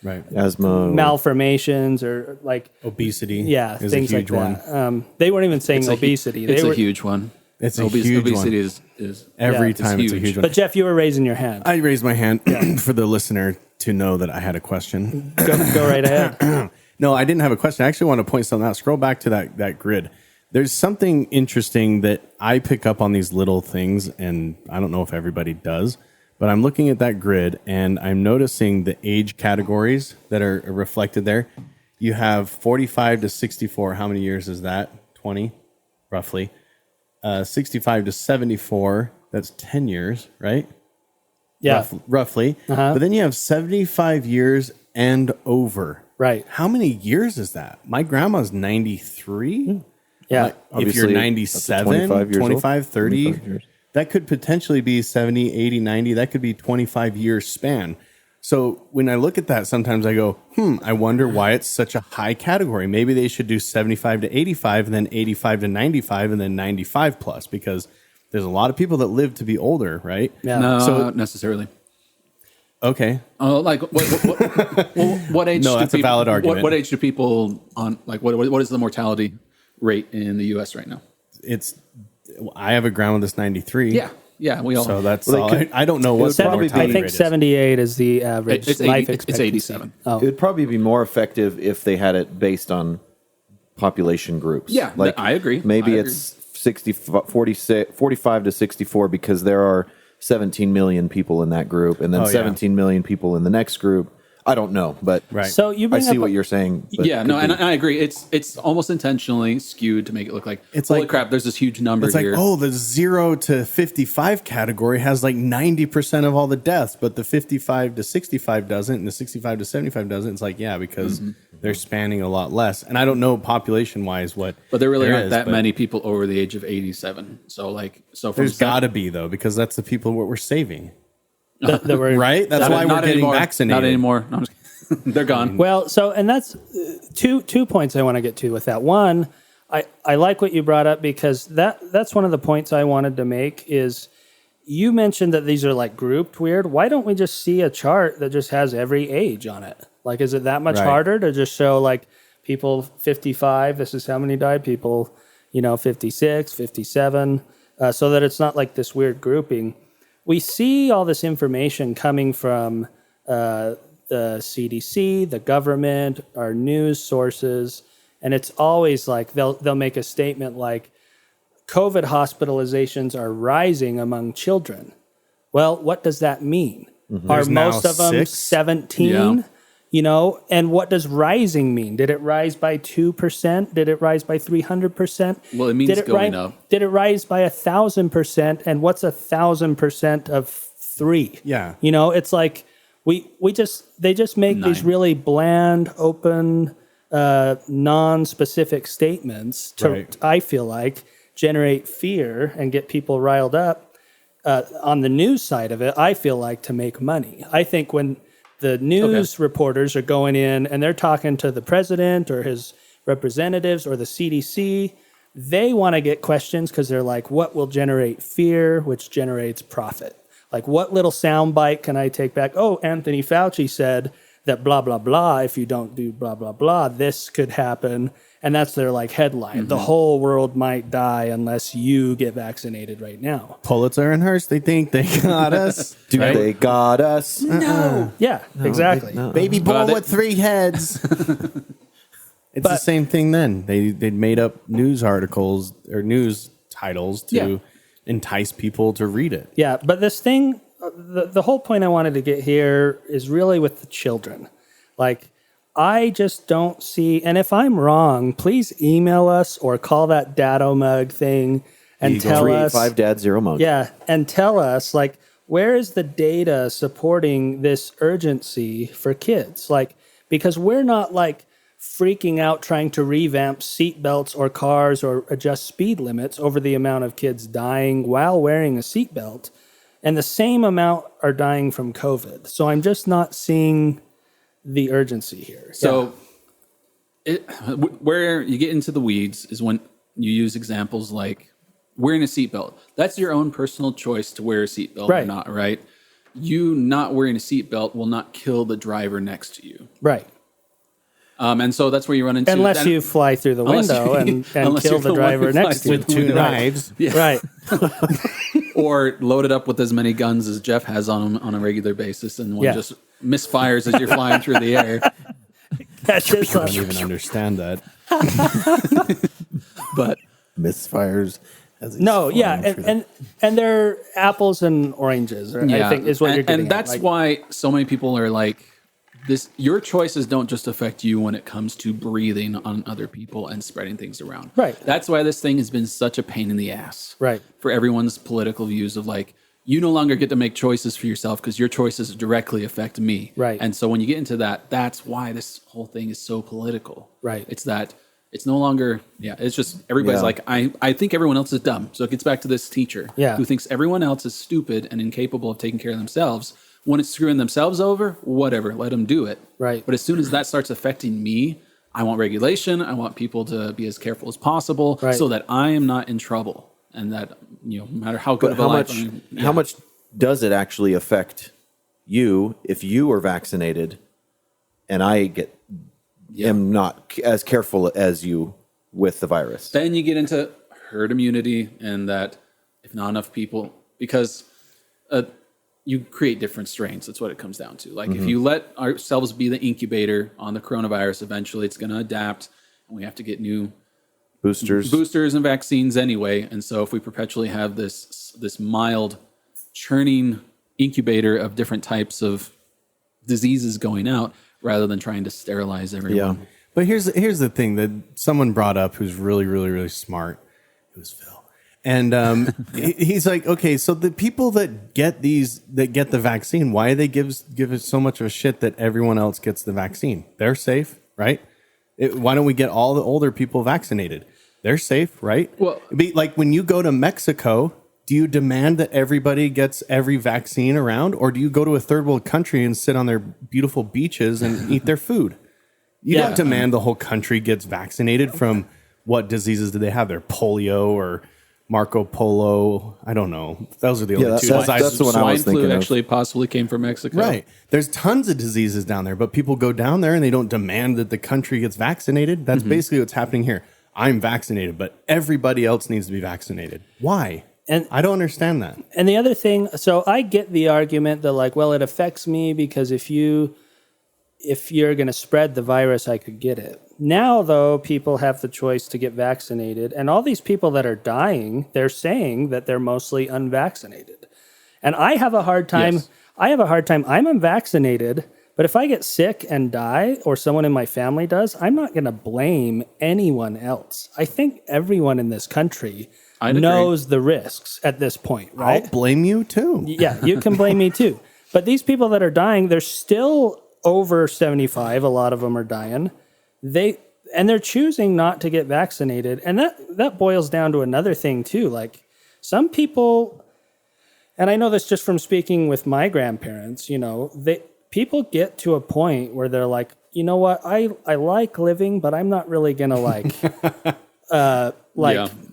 Right. Asthma, malformations or like Obesity. yeah, is things a like huge one. that. They weren't even saying obesity. It's They a were, huge one. It's a huge obesity one. is Every Yeah, time it's a huge one. But Jeff, you were raising your hand. I raised my hand for the listener to know that I had a question. Go right ahead. No, I didn't have a question. I actually want to point something out. Scroll back to that grid. There's something interesting that I pick up on these little things, and I don't know if everybody does, but I'm looking at that grid, and I'm noticing the age categories that are reflected there. You have 45 to 64. How many years is that? 20, roughly. 65 to 74. That's 10 years, right? Yeah. Roughly. But then you have 75 years and over. Right. How many years is that? My grandma's 93. Yeah. If Obviously, you're up to 97, 25 years old. 25, 30, 25 years. that could potentially be 70, 80, 90. That could be 25 years span. So when I look at that, sometimes I go, I wonder why it's such a high category. Maybe they should do 75 to 85 and then 85 to 95 and then 95 plus, because there's a lot of people that live to be older, right? Yeah. No, So- not necessarily. Okay. Like what age? No, do that's a people, valid argument. What age do people on like what is the mortality rate in the U.S. right now? I have a grandma that's 93. Yeah, we all. So that's Well, all. they could- I don't know what the probably be- mortality I think rate is. 78 is the average It's life 80 expectancy. it's 87. Oh. It would probably be more effective if they had it based on population groups. Yeah, I agree. Maybe I it's 45 to 64 because there are 17 million people in that group, and then Oh, yeah. 17 million people in the next group. I don't know, but Right. So you I bring see up what you're saying. But Yeah, no, and I agree. It's almost intentionally skewed to make it look like It's holy like- crap. There's this huge number It's like, here. oh, the 0 to 55 category has like 90% of all the deaths, but the 55 to 65 doesn't, and the 65 to 75 doesn't. It's like, yeah, because they're spanning a lot less. And I don't know population wise what. But there really aren't is, that but many people over the age of 87. So from There's got to be, though, because that's the people what we're saving. that we're Right? That's why we're getting anymore. vaccinated. Not anymore. No, I'm just kidding. They're gone. Well, so, and that's two points I want to get to with that. One, I like what you brought up because that's one of the points I wanted to make is you mentioned that these are like grouped weird. Why don't we just see a chart that just has every age on it? Like, is it that much Right. harder to just show like people 55, this is how many died, people, 56, 57, so that it's not like this weird grouping. We see all this information coming from the CDC, the government, our news sources, and it's always like they'll make a statement like COVID hospitalizations are rising among children. Well, what does that mean? Are There's now most of them 6? 17? And what does rising mean? Did it rise by 2%? Did it rise by 300%? Well, it means Did it going up. Did it rise by 1,000%? And what's 1,000% of 3? Yeah. It's like they just make these 9. really bland, open, non-specific statements to, Right. I feel like, generate fear and get people riled up. On the news side of it, I feel like to make money. I think when the news reporters are going in and they're talking to the president or his representatives or the CDC, they want to get questions because they're like, what will generate fear, which generates profit? Like, what little soundbite can I take back? Oh, Anthony Fauci said that blah, blah, blah. If you don't do blah, blah, blah, this could happen. And that's their like headline. The whole world might die unless you get vaccinated right now. Pulitzer and Hearst, they think they got us. Dude, they got us. Yeah, exactly. Baby bull But with 3 heads. It's the same thing then. They'd made up news articles or news titles to entice people to read it. Yeah, but this thing, the whole point I wanted to get here is really with the children. Like, I just don't see, and if I'm wrong, please email us or call that Dadomug thing and tell us. 385 Dad Zero Mug. Yeah, and tell us, like, where is the data supporting this urgency for kids? Like, because we're not, like, freaking out trying to revamp seatbelts or cars or adjust speed limits over the amount of kids dying while wearing a seatbelt. And the same amount are dying from COVID. So I'm just not seeing the urgency here. So where you get into the weeds is when you use examples like wearing a seatbelt. That's your own personal choice to wear a seatbelt or not, right? You not wearing a seatbelt will not kill the driver next to you. Right. And so that's where you run into... Unless you fly through the window and kill the driver next to you. With two knives. Yeah. Right. Or load it up with as many guns as Jeff has on him on a regular basis, and one just misfires as you're flying through the air. That's just I don't even understand that. But misfires. And they're apples and oranges, right? I think is what you're getting and that's at. why so many people are like, this. Your choices don't just affect you when it comes to breathing on other people and spreading things around. Right. That's why this thing has been such a pain in the ass. Right. For everyone's political views of like, you no longer get to make choices for yourself because your choices directly affect me. Right. And so when you get into that, that's why this whole thing is so political. Right. It's that it's no longer, it's just everybody's like, I think everyone else is dumb. So it gets back to this teacher who thinks everyone else is stupid and incapable of taking care of themselves. When it's screwing themselves over, whatever, let them do it. Right. But as soon as that starts affecting me, I want regulation. I want people to be as careful as possible so that I am not in trouble. And that, no matter how good of a life. How much does it actually affect you if you are vaccinated and I am not as careful as you with the virus? Then you get into herd immunity, and that if not enough people, because you create different strains. That's what it comes down to. Like if you let ourselves be the incubator on the coronavirus, eventually it's going to adapt, and we have to get new boosters and vaccines anyway. And so if we perpetually have this mild churning incubator of different types of diseases going out, rather than trying to sterilize everyone. Yeah. But here's the thing that someone brought up who's really, really, really smart. It was Phil. And he's like, okay, so the people that get the vaccine, why do they give it so much of a shit that everyone else gets the vaccine? They're safe, right? Why don't we get all the older people vaccinated? They're safe, right? Well, like when you go to Mexico, do you demand that everybody gets every vaccine around, or do you go to a third world country and sit on their beautiful beaches and eat their food? You don't demand the whole country gets vaccinated from what diseases do they have there? Polio or Marco Polo? I don't know. Those are the only two. That's the one I was thinking flu of. actually possibly came from Mexico. Right. There's tons of diseases down there, but people go down there and they don't demand that the country gets vaccinated. That's basically what's happening here. I'm vaccinated, but everybody else needs to be vaccinated. Why? And I don't understand that. And the other thing, so I get the argument that like, well, it affects me because if you're going to spread the virus, I could get it. Now, though, people have the choice to get vaccinated. And all these people that are dying, they're saying that they're mostly unvaccinated. And I have a hard time. Yes. I'm unvaccinated. But if I get sick and die, or someone in my family does, I'm not going to blame anyone else. I think everyone in this country knows the risks at this point, right? I'll blame you too. Yeah, you can blame me too. But these people that are dying, they're still over 75. A lot of them are dying. They're choosing not to get vaccinated. And that boils down to another thing too. Like some people, and I know this just from speaking with my grandparents, people get to a point where they're like, you know what, I like living, but I'm not really gonna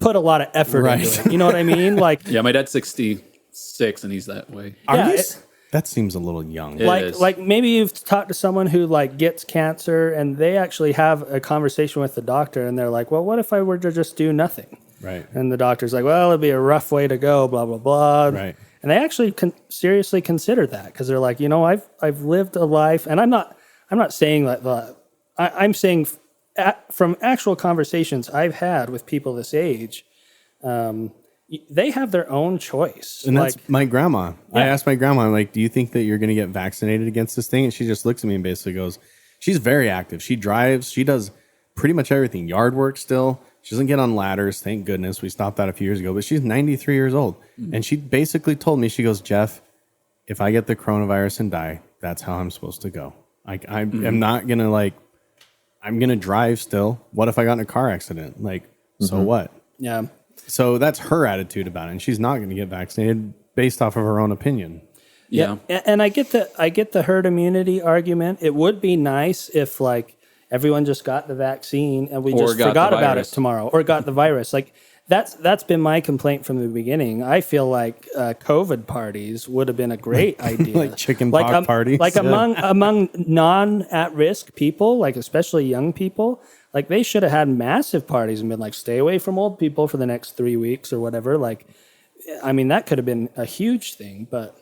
put a lot of effort into it. You know what I mean? Like, yeah, my dad's 66 and he's that way. That seems a little young. Like maybe you've talked to someone who like gets cancer and they actually have a conversation with the doctor and they're like, well, what if I were to just do nothing? Right. And the doctor's like, well, it'd be a rough way to go, blah, blah, blah. Right. And they actually seriously consider that because they're like, I've lived a life, and I'm not saying that. I'm saying from actual conversations I've had with people this age, they have their own choice. And that's my grandma. Yeah. I asked my grandma, I'm like, do you think that you're going to get vaccinated against this thing? And she just looks at me and basically goes, she's very active. She drives. She does pretty much everything. Yard work still. She doesn't get on ladders, thank goodness. We stopped that a few years ago, but she's 93 years old. Mm-hmm. And she basically told me, she goes, Jeff, if I get the coronavirus and die, that's how I'm supposed to go. I'm not going to I'm going to drive still. What if I got in a car accident? So what? Yeah. So that's her attitude about it. And she's not going to get vaccinated based off of her own opinion. Yeah. And I get the herd immunity argument. It would be nice if like everyone just got the vaccine and we Or just got forgot the about it virus. tomorrow, or got the virus. Like that's been my complaint from the beginning. I feel like COVID parties would have been a great idea, Like chicken pox parties? like among non at risk people, like especially young people. Like they should have had massive parties and been like, stay away from old people for the next 3 weeks or whatever. Like, I mean, that could have been a huge thing. But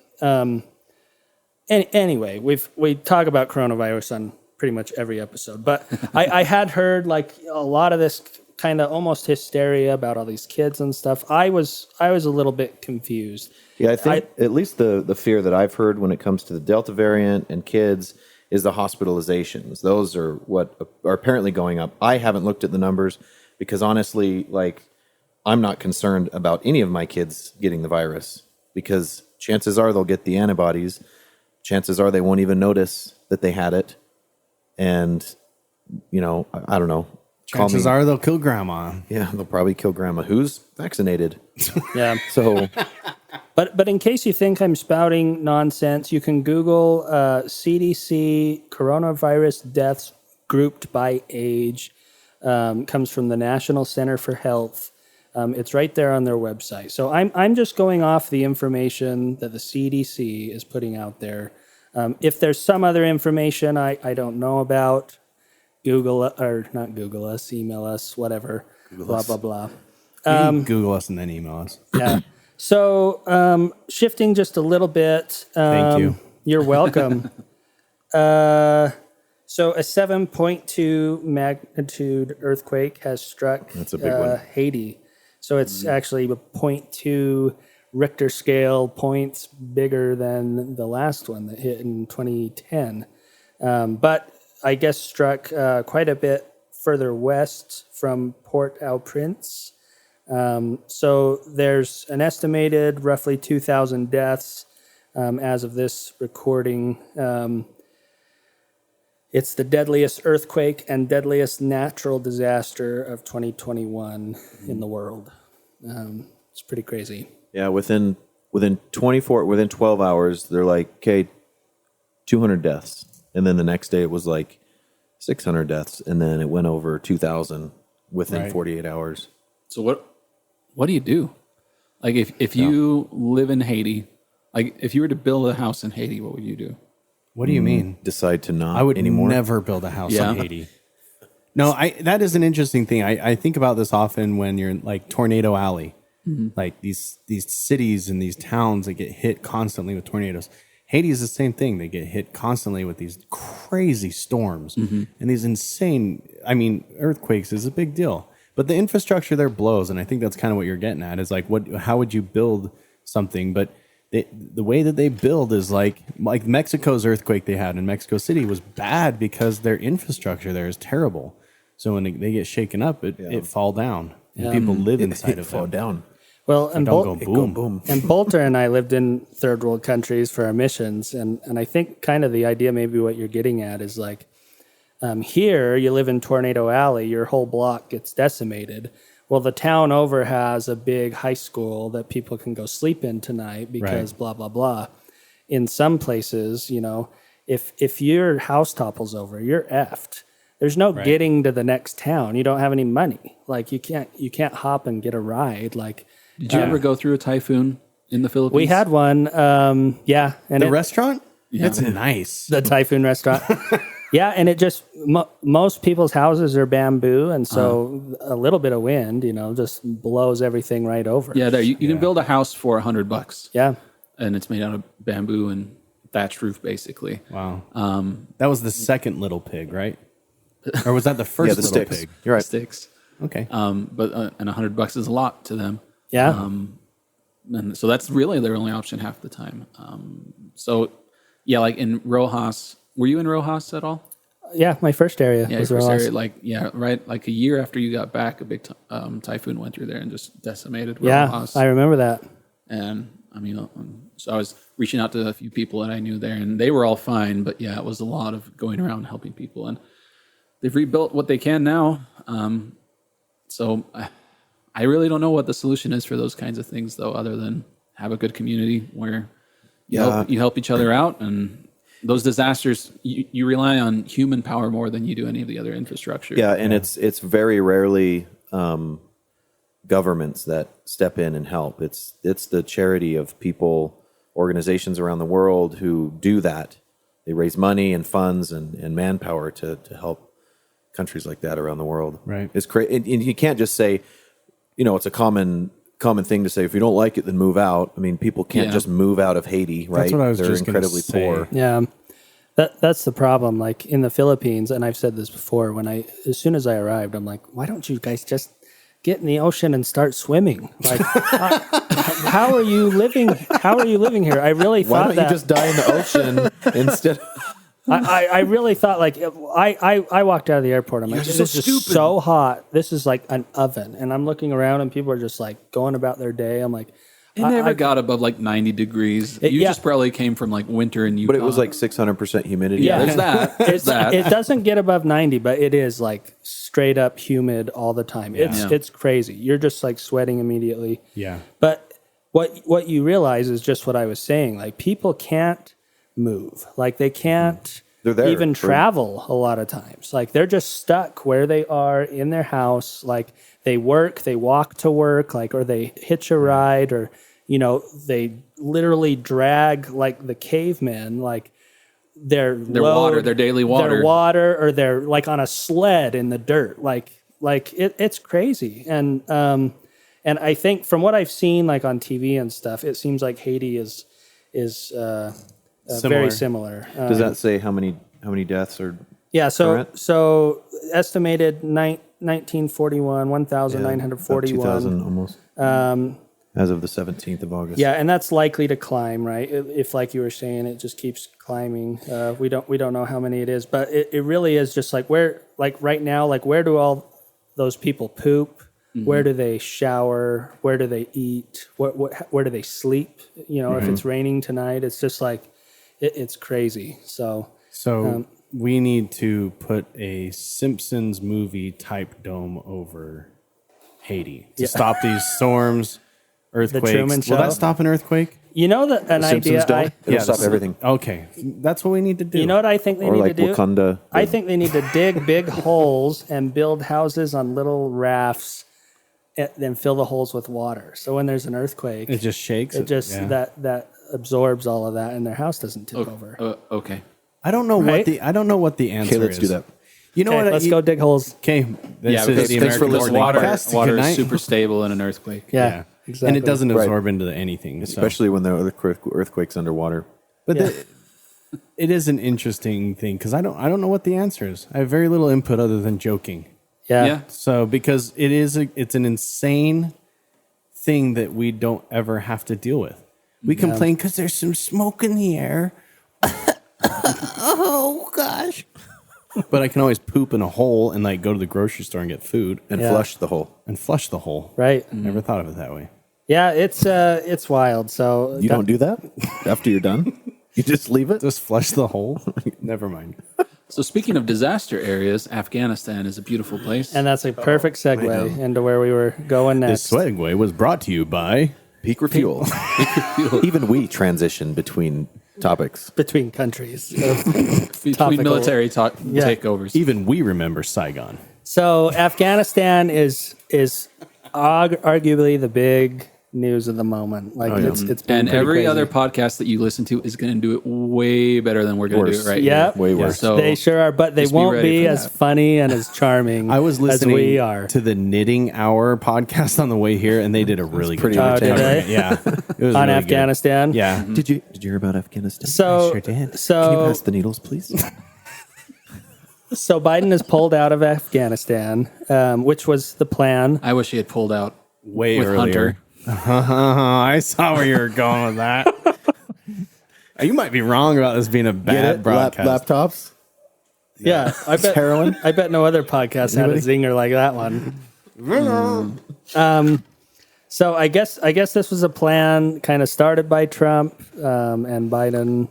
anyway, we talk about coronavirus on pretty much every episode. But I had heard like a lot of this kind of almost hysteria about all these kids and stuff. I was a little bit confused. Yeah, I think at least the fear that I've heard when it comes to the Delta variant and kids is the hospitalizations. Those are what are apparently going up. I haven't looked at the numbers because honestly, like, I'm not concerned about any of my kids getting the virus because chances are they'll get the antibodies. Chances are they won't even notice that they had it. And, you know, I don't know. Chances are they'll kill grandma. Yeah, they'll probably kill grandma who's vaccinated. Yeah. So, But in case you think I'm spouting nonsense, you can Google CDC coronavirus deaths grouped by age. Comes from the National Center for Health. It's right there on their website. So I'm just going off the information that the CDC is putting out there. If there's some other information I don't know about, Google or not Google us, email us, whatever. Blah blah blah. You can Google us and then email us. Yeah. So shifting just a little bit. Thank you. You're welcome. So a 7.2 magnitude earthquake has struck That's a big one. Haiti. So it's actually a 0.2 Richter scale points bigger than the last one that hit in 2010. But I guess struck quite a bit further west from Port-au-Prince. So there's an estimated roughly 2,000 deaths as of this recording. It's the deadliest earthquake and deadliest natural disaster of 2021 in the world. It's pretty crazy. yeah, within 12 hours, they're like, okay, 200 deaths. And then the next day it was like 600 deaths. And then it went over 2,000 within 48 hours. So what do you do? Like if you live in Haiti, like if you were to build a house in Haiti, what would you do? What do you mean? Decide to not I would anymore. never build a house Yeah. in Haiti. No, that is an interesting thing. I think about this often when you're in like Tornado Alley, like these cities and these towns that get hit constantly with tornadoes. Haiti is the same thing. They get hit constantly with these crazy storms and these insane, earthquakes is a big deal. But the infrastructure there blows, and I think that's kind of what you're getting at is like, how would you build something? But the way that they build is like Mexico's earthquake they had in Mexico City was bad because their infrastructure there is terrible. So when they get shaken up, it fall down. And people live inside of fall them. down. Well, and Don't go boom. And Bolter and I lived in third world countries for our missions, and I think kind of the idea, maybe what you're getting at, is like here you live in Tornado Alley, your whole block gets decimated. Well, the town over has a big high school that people can go sleep in tonight because blah blah blah. In some places, you know, if your house topples over, you're effed. There's no getting to the next town. You don't have any money. Like you can't hop and get a ride. Like. Did you ever go through a typhoon in the Philippines? We had one, yeah. And The restaurant? Yeah. It's nice. the typhoon restaurant. Yeah, and it just, most people's houses are bamboo, and so a little bit of wind, you know, just blows everything right over. Yeah, there you can build a house for $100. Yeah. And it's made out of bamboo and thatched roof, basically. Wow. That was the second little pig, right? Or was that the first the little sticks. pig? You're right. Sticks. Okay. But and $100 is a lot to them. Yeah. And so that's really their only option half the time. So yeah, like in Rojas, were you in Rojas at all? Yeah, my first area Yeah, was first Rojas. area, right, like a year after you got back, a big typhoon went through there and just decimated Yeah, Rojas. I remember that. And I mean, so I was reaching out to a few people that I knew there, and they were all fine. But yeah, it was a lot of going around helping people, and they've rebuilt what they can now. So I really don't know what the solution is for those kinds of things, though, other than have a good community where You help each other out, and those disasters, you rely on human power more than you do any of the other infrastructure. Yeah, and it's very rarely governments that step in and help. It's the charity of people, organizations around the world who do that. They raise money and funds and manpower to help countries like that around the world. Right. It's crazy. And you can't just say, it's a common thing to say, if you don't like it, then move out. I mean, people can't just move out of Haiti, right? That's what I was They're just gonna incredibly say. poor. Yeah. That's the problem. Like in the Philippines, and I've said this before, as soon as I arrived, I'm like, why don't you guys just get in the ocean and start swimming? Like, how are you living? How are you living here? I really thought Why don't that. you just die in the ocean instead? I really thought, like, I walked out of the airport. I'm like, this is just so hot. This is like an oven. And I'm looking around and people are just like going about their day. I'm like, It never got above like 90 degrees. You just probably came from like winter in Utah. But it was like 600% humidity. Yeah. There's that. There's that. It doesn't get above 90, but it is like straight up humid all the time. It's crazy. You're just like sweating immediately. Yeah. But what you realize is just what I was saying. Like people can't move. Like they can't They're there even for- travel a lot of times. Like they're just stuck where they are in their house. Like they work, they walk to work, like, or they hitch a ride, or, they literally drag like the cavemen, like their water, their daily water. Or they're like on a sled in the dirt. Like it's crazy. And I think from what I've seen, like on TV and stuff, it seems like Haiti is very similar. Does that say how many deaths are? Yeah. current? So estimated 1941, 1,941. 2,000 almost. As of the 17th of August. Yeah, and that's likely to climb, right? If like you were saying, it just keeps climbing. We don't know how many it is, but it really is just like where, like right now, like where do all those people poop? Mm-hmm. Where do they shower? Where do they eat? Where do they sleep? If it's raining tonight, it's just like it's crazy. So we need to put a Simpsons movie type dome over Haiti to stop these storms. Earthquakes. Truman Show? Will that stop an earthquake? An idea. It'll stop everything. Okay, that's what we need to do. You know what I think they Or need like to do? Wakanda. I think they need to dig big holes and build houses on little rafts, and then fill the holes with water. So when there's an earthquake, It just shakes. it just that absorbs all of that, and their house doesn't tip over. Okay. I don't know Right? what the answer Okay, let's is. do that. You know Okay, what? let's go dig holes. Okay, this is the thanks for American listening. Football Water Podcast. Good is night. super stable in an earthquake. Yeah, exactly. And it doesn't Right. absorb into anything. so. Especially when the earthquake's underwater. But Yeah. it is an interesting thing because I don't know what the answer is. I have very little input other than joking. Yeah. So because it's an insane thing that we don't ever have to deal with. We complain because there's some smoke in the air. Oh gosh. But I can always poop in a hole and like go to the grocery store and get food And Yeah. flush the hole. and flush the hole. Right. Never thought of it that way. Yeah, it's wild. So You don't do that after you're done? You just leave it? Just flush the hole. Never mind. So speaking of disaster areas, Afghanistan is a beautiful place. and that's a perfect segue into where we were going next. This segue was brought to you by Peak refuel. Even we transition between topics. Between countries. Between topical- military takeovers. even we remember Saigon. So Afghanistan is arguably the big news of the moment. Like it's been And pretty every crazy. other podcast that you listen to is going to do it way better than we're going to do Worse. it right Yep. here. Way worse. So they sure are, but they just be won't ready be for as that. funny and as charming I was as listening we are. to the Knitting Hour podcast on on the way here, and they did a really good pretty job. entertaining. covering it. Yeah, it was On really Afghanistan? Good. Yeah, Did you hear about Afghanistan? So- I sure did. so- Can you pass the needles, please? So Biden has pulled out of Afghanistan, which was the plan. I wish he had pulled out way with earlier. Hunter. I saw where you were going with that. You might be wrong about this being a bad broadcast. Laptops? Yeah, I bet heroin? I bet no other podcast had a zinger like that one. So I guess this was a plan kind of started by Trump, and Biden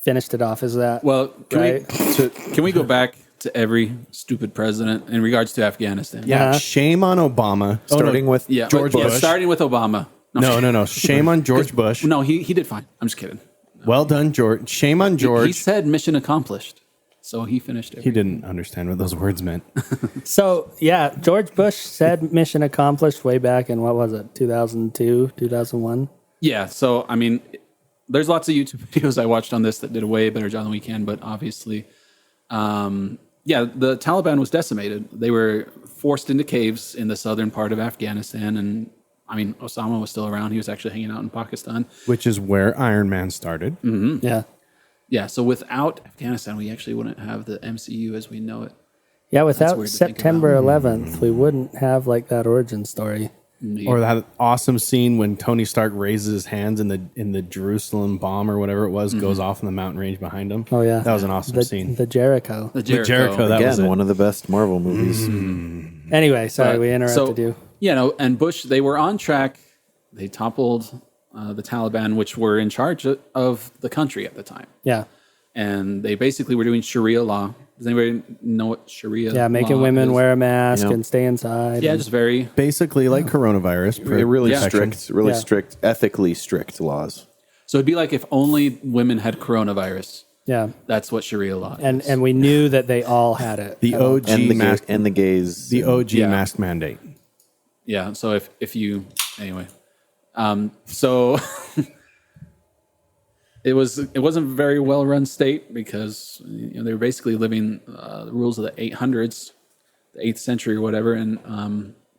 finished it off. Is that Well, right? can we go back to every stupid president in regards to Afghanistan? Yeah, Uh-huh. shame on Obama. Starting with Yeah, George but- yeah, Bush. starting with Obama. No. Shame on George Bush. No, he did fine. I'm just kidding. Well done, George. Shame on George. He said mission accomplished. So he finished it. He didn't understand what those words meant. So, yeah, George Bush said mission accomplished way back in, what was it, 2002, 2001? Yeah. So, I mean, there's lots of YouTube videos I watched on this that did a way better job than we can, but obviously, the Taliban was decimated. They were forced into caves in the southern part of Afghanistan. And I mean, Osama was still around. He was actually hanging out in Pakistan. Which is where Iron Man started. Mm-hmm. Yeah. Yeah. So without Afghanistan, we actually wouldn't have the MCU as we know it. Yeah, without weird to think September 11th, we wouldn't have like that origin story. Or that awesome scene when Tony Stark raises his hands and the Jerusalem bomb or whatever it was goes off in the mountain range behind him. Oh, yeah. That was an awesome scene. The Jericho. The Jericho. Jericho, that was Again, it. one of the best Marvel movies. Anyway, sorry, we interrupted you. You know, and Bush, they were on track. They toppled the Taliban, which were in charge of the country at the time. Yeah. And they basically were doing Sharia law. Does anybody know what Sharia Yeah, making law women is? wear a mask Yeah. and stay inside. Yeah, just very... Basically like coronavirus. Really protection. strict, really Yeah. strict, ethically strict laws. So it'd be like if only women had coronavirus. Yeah. That's what Sharia law is. And we knew that they all had it. The OG And the, mask. and the gays. The OG Yeah. mask mandate. Yeah, so if you... Anyway. So... It wasn't a very well run state because they were basically living the rules of the 800s, the 8th century or whatever, and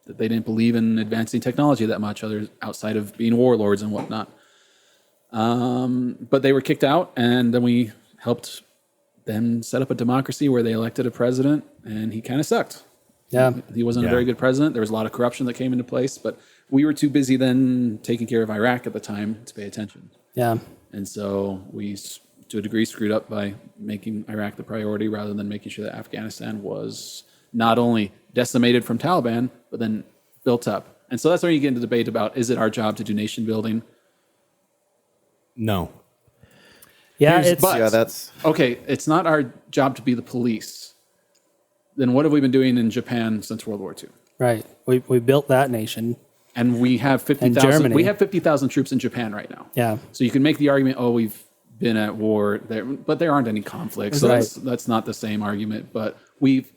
that they didn't believe in advancing technology that much, outside of being warlords and whatnot. But they were kicked out, and then we helped them set up a democracy where they elected a president, and he kind of sucked. Yeah. He wasn't a very good president. There was a lot of corruption that came into place, but we were too busy then taking care of Iraq at the time to pay attention. Yeah. And so we, to a degree, screwed up by making Iraq the priority rather than making sure that Afghanistan was not only decimated from Taliban, but then built up. And so that's where you get into debate about, is it our job to do nation building? No. Yeah, But- that's Okay, it's not our job to be the police. Then what have we been doing in Japan since World War II? right. We built that nation. And we have 50,000. Germany. We have 50,000 troops in Japan right now. Yeah. So you can make the argument, oh, we've been at war there, but there aren't any conflicts. So Right. that's not the same argument. But we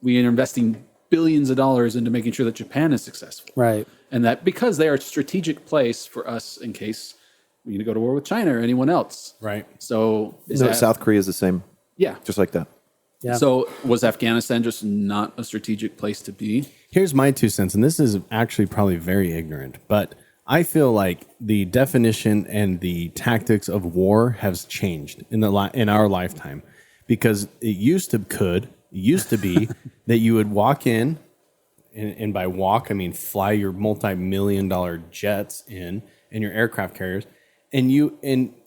are investing billions of dollars into making sure that Japan is successful, Right. and that because they are a strategic place for us in case we need to go to war with China or anyone else. Right. So South Korea is the same, yeah. just like that. Yeah. So was Afghanistan just not a strategic place to be? Here's my 2 cents, and this is actually probably very ignorant, but I feel like the definition and the tactics of war has changed in our lifetime, because it used to be that you would walk in, and by walk I mean fly your multi-million-dollar jets in and your aircraft carriers,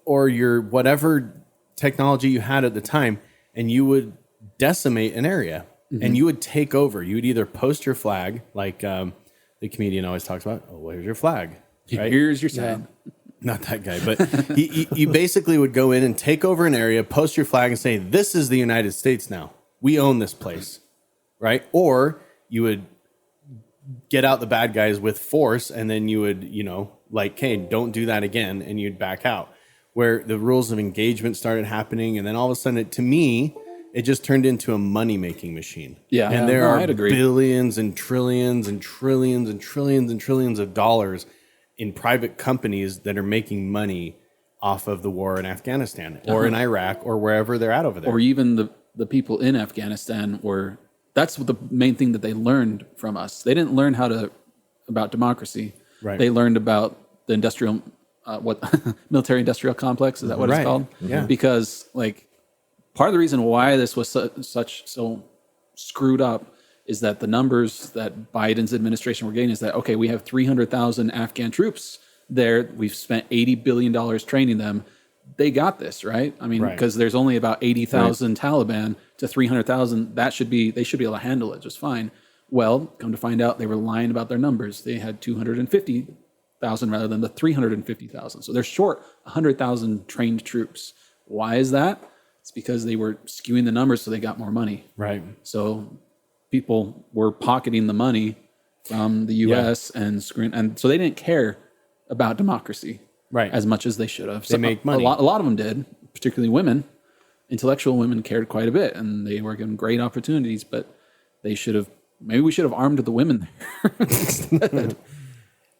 or your whatever technology you had at the time, and you would decimate an area. And you would take over. You would either post your flag, like the comedian always talks about, oh, where's your flag? Right? Here's your sign. Not that guy, but you basically would go in and take over an area, post your flag, and say, this is the United States now. We own this place, right? Or you would get out the bad guys with force, and then you would, like, hey, don't do that again, and you'd back out. Where the rules of engagement started happening, and then all of a sudden, to me, it just turned into a money-making machine. Yeah, and there are I'd agree. billions and trillions and trillions and trillions and trillions of dollars in private companies that are making money off of the war in Afghanistan or in Iraq or wherever they're at over there. Or even the people in Afghanistan that's the main thing that they learned from us. They didn't learn about democracy. Right. They learned about the military industrial complex. Is that what it's Right. called? Yeah. Because part of the reason why this was so screwed up is that the numbers that Biden's administration were getting is that, okay, we have 300,000 Afghan troops there. We've spent $80 billion training them. They got this, right? I mean, because there's only about 80,000 Taliban to 300,000. They should be able to handle it just fine. Well, come to find out, they were lying about their numbers. They had 250,000 rather than the 350,000. So they're short 100,000 trained troops. Why is that? It's because they were skewing the numbers so they got more money. Right. So people were pocketing the money from the U.S. and so they didn't care about democracy. Right. as much as they should have. They make money. A lot of them did, particularly women. Intellectual women cared quite a bit, and they were given great opportunities, but they should have, maybe we should have armed the women there.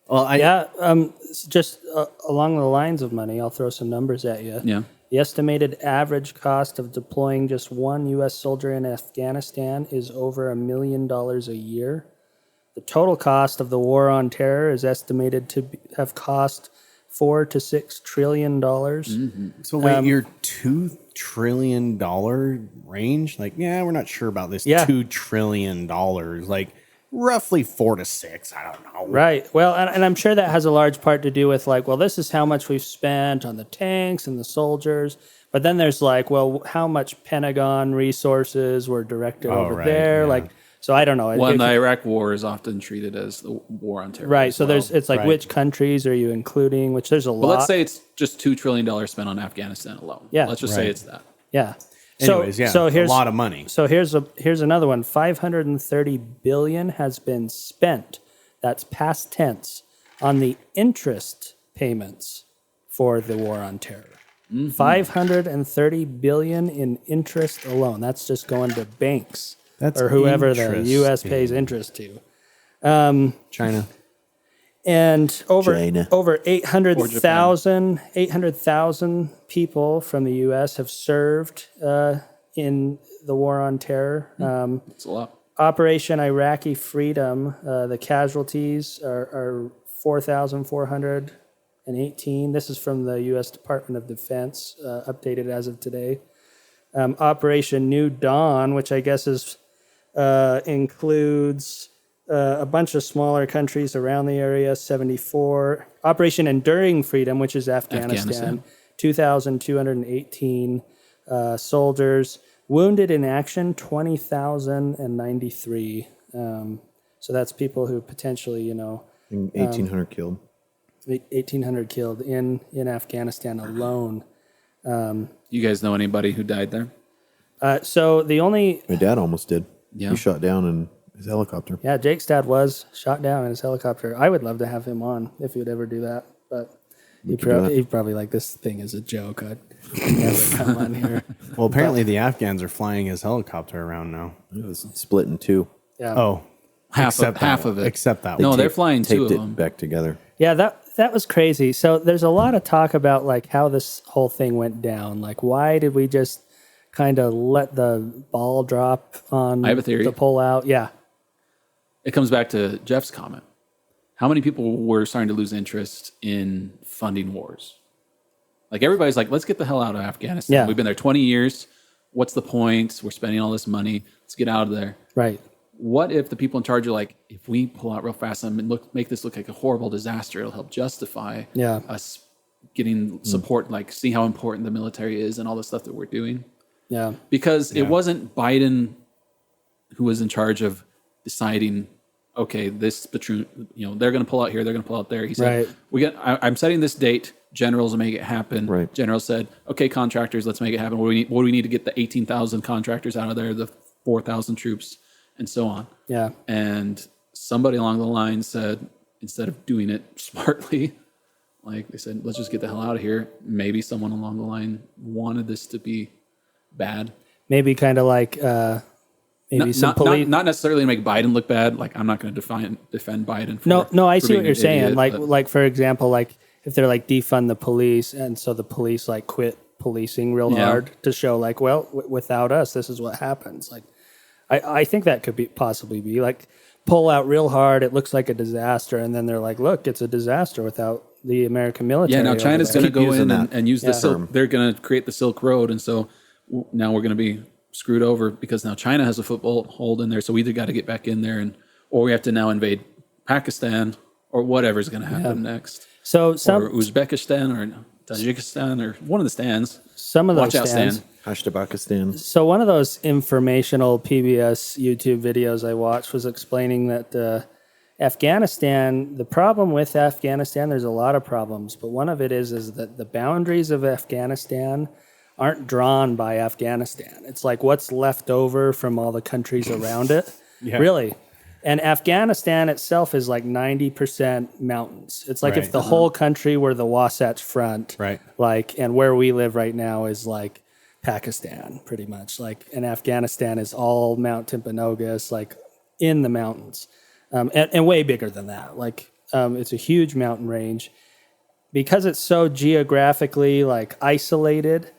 Well, just along the lines of money, I'll throw some numbers at you. Yeah. The estimated average cost of deploying just one U.S. soldier in Afghanistan is over $1 million a year. The total cost of the war on terror is estimated to have cost $4 to $6 trillion. so wait, your $2 trillion range? Like, yeah, we're not sure about this $2 trillion. Like, roughly 4 to 6. I don't know. Right. Well, and I'm sure that has a large part to do with like, well, this is how much we've spent on the tanks and the soldiers. But then there's like, well, how much Pentagon resources were directed over there? Yeah. Like, so I don't know. Well, and the Iraq War is often treated as the war on terror. Right. as So well. it's like, which countries are you including? Which there's a lot. Well, let's say it's just $2 trillion spent on Afghanistan alone. Yeah. Let's just say it's that. Yeah. Anyways, so here's a lot of money. So here's another one. $530 billion has been spent. That's past tense on the interest payments for the war on terror. $530 billion in interest alone. That's just going to banks or whoever the U.S. pays interest to. China. And over China. over 800,000 people from the U.S. have served in the war on terror. It's a lot. Operation Iraqi Freedom, the casualties are 4,418. This is from the U.S. Department of Defense, updated as of today. Operation New Dawn, which I guess is includes a bunch of smaller countries around the area, 74. Operation Enduring Freedom, which is Afghanistan. 2,218 soldiers. Wounded in action, 20,093. So that's people who potentially, 1,800 killed. 1,800 killed in Afghanistan alone. You guys know anybody who died there? So the only... My dad almost did. Yeah. He shot down in his helicopter. Yeah, Jake's dad was shot down in his helicopter. I would love to have him on if he would ever do that, but he'd probably like, this thing is a joke. I'd never come on here. Well, apparently the Afghans are flying his helicopter around now. It was split in two. Yeah. Oh, Half of it. Except that No, one. they're flying two Taped of it them. back together. Yeah, that was crazy. So there's a lot of talk about like how this whole thing went down. Like, why did we just kind of let the ball drop on I have a theory. the pullout? Yeah. It comes back to Jeff's comment. How many people were starting to lose interest in funding wars? Like everybody's like, let's get the hell out of Afghanistan. Yeah. We've been there 20 years. What's the point? We're spending all this money. Let's get out of there. Right. What if the people in charge are like, if we pull out real fast and make this look like a horrible disaster, it'll help justify us getting support, like see how important the military is and all the stuff that we're doing. Yeah. Because it wasn't Biden who was in charge of deciding, okay, this platoon, they're going to pull out here, they're going to pull out there. He said, I'm setting this date. Generals will make it happen. Right. General said, okay, contractors, let's make it happen. What do we need to get the 18,000 contractors out of there, the 4,000 troops, and so on. Yeah. And somebody along the line said, instead of doing it smartly, like they said, let's just get the hell out of here. Maybe someone along the line wanted this to be bad. Maybe kind of like not necessarily to make Biden look bad. Like I'm not going to defend Biden. No, I see being what you're an saying. idiot, Like for example, like if they're like defund the police, and so the police like quit policing real hard to show like, well, without us, this is what happens. Like, I think that could possibly be like pull out real hard. It looks like a disaster, and then they're like, look, it's a disaster without the American military. Yeah, now China's going to go in and use the term. They're going to create the Silk Road, and so now we're going to be screwed over because now China has a foothold in there. So we either got to get back in there, or we have to now invade Pakistan, or whatever's going to happen next. So or Uzbekistan or Tajikistan or one of the stands. Some of those Watch out, stands. Stan. Hashtabakistan. So one of those informational PBS YouTube videos I watched was explaining that Afghanistan, the problem with Afghanistan, there's a lot of problems, but one of it is that the boundaries of Afghanistan aren't drawn by Afghanistan. It's like what's left over from all the countries around it. Yeah. Really. And Afghanistan itself is like 90% mountains. It's like Right. if the whole country were the Wasatch Front, Right. like, and where we live right now is like Pakistan, pretty much. Like, and Afghanistan is all Mount Timpanogos, like in the mountains, and way bigger than that. Like, it's a huge mountain range. Because it's so geographically like isolated,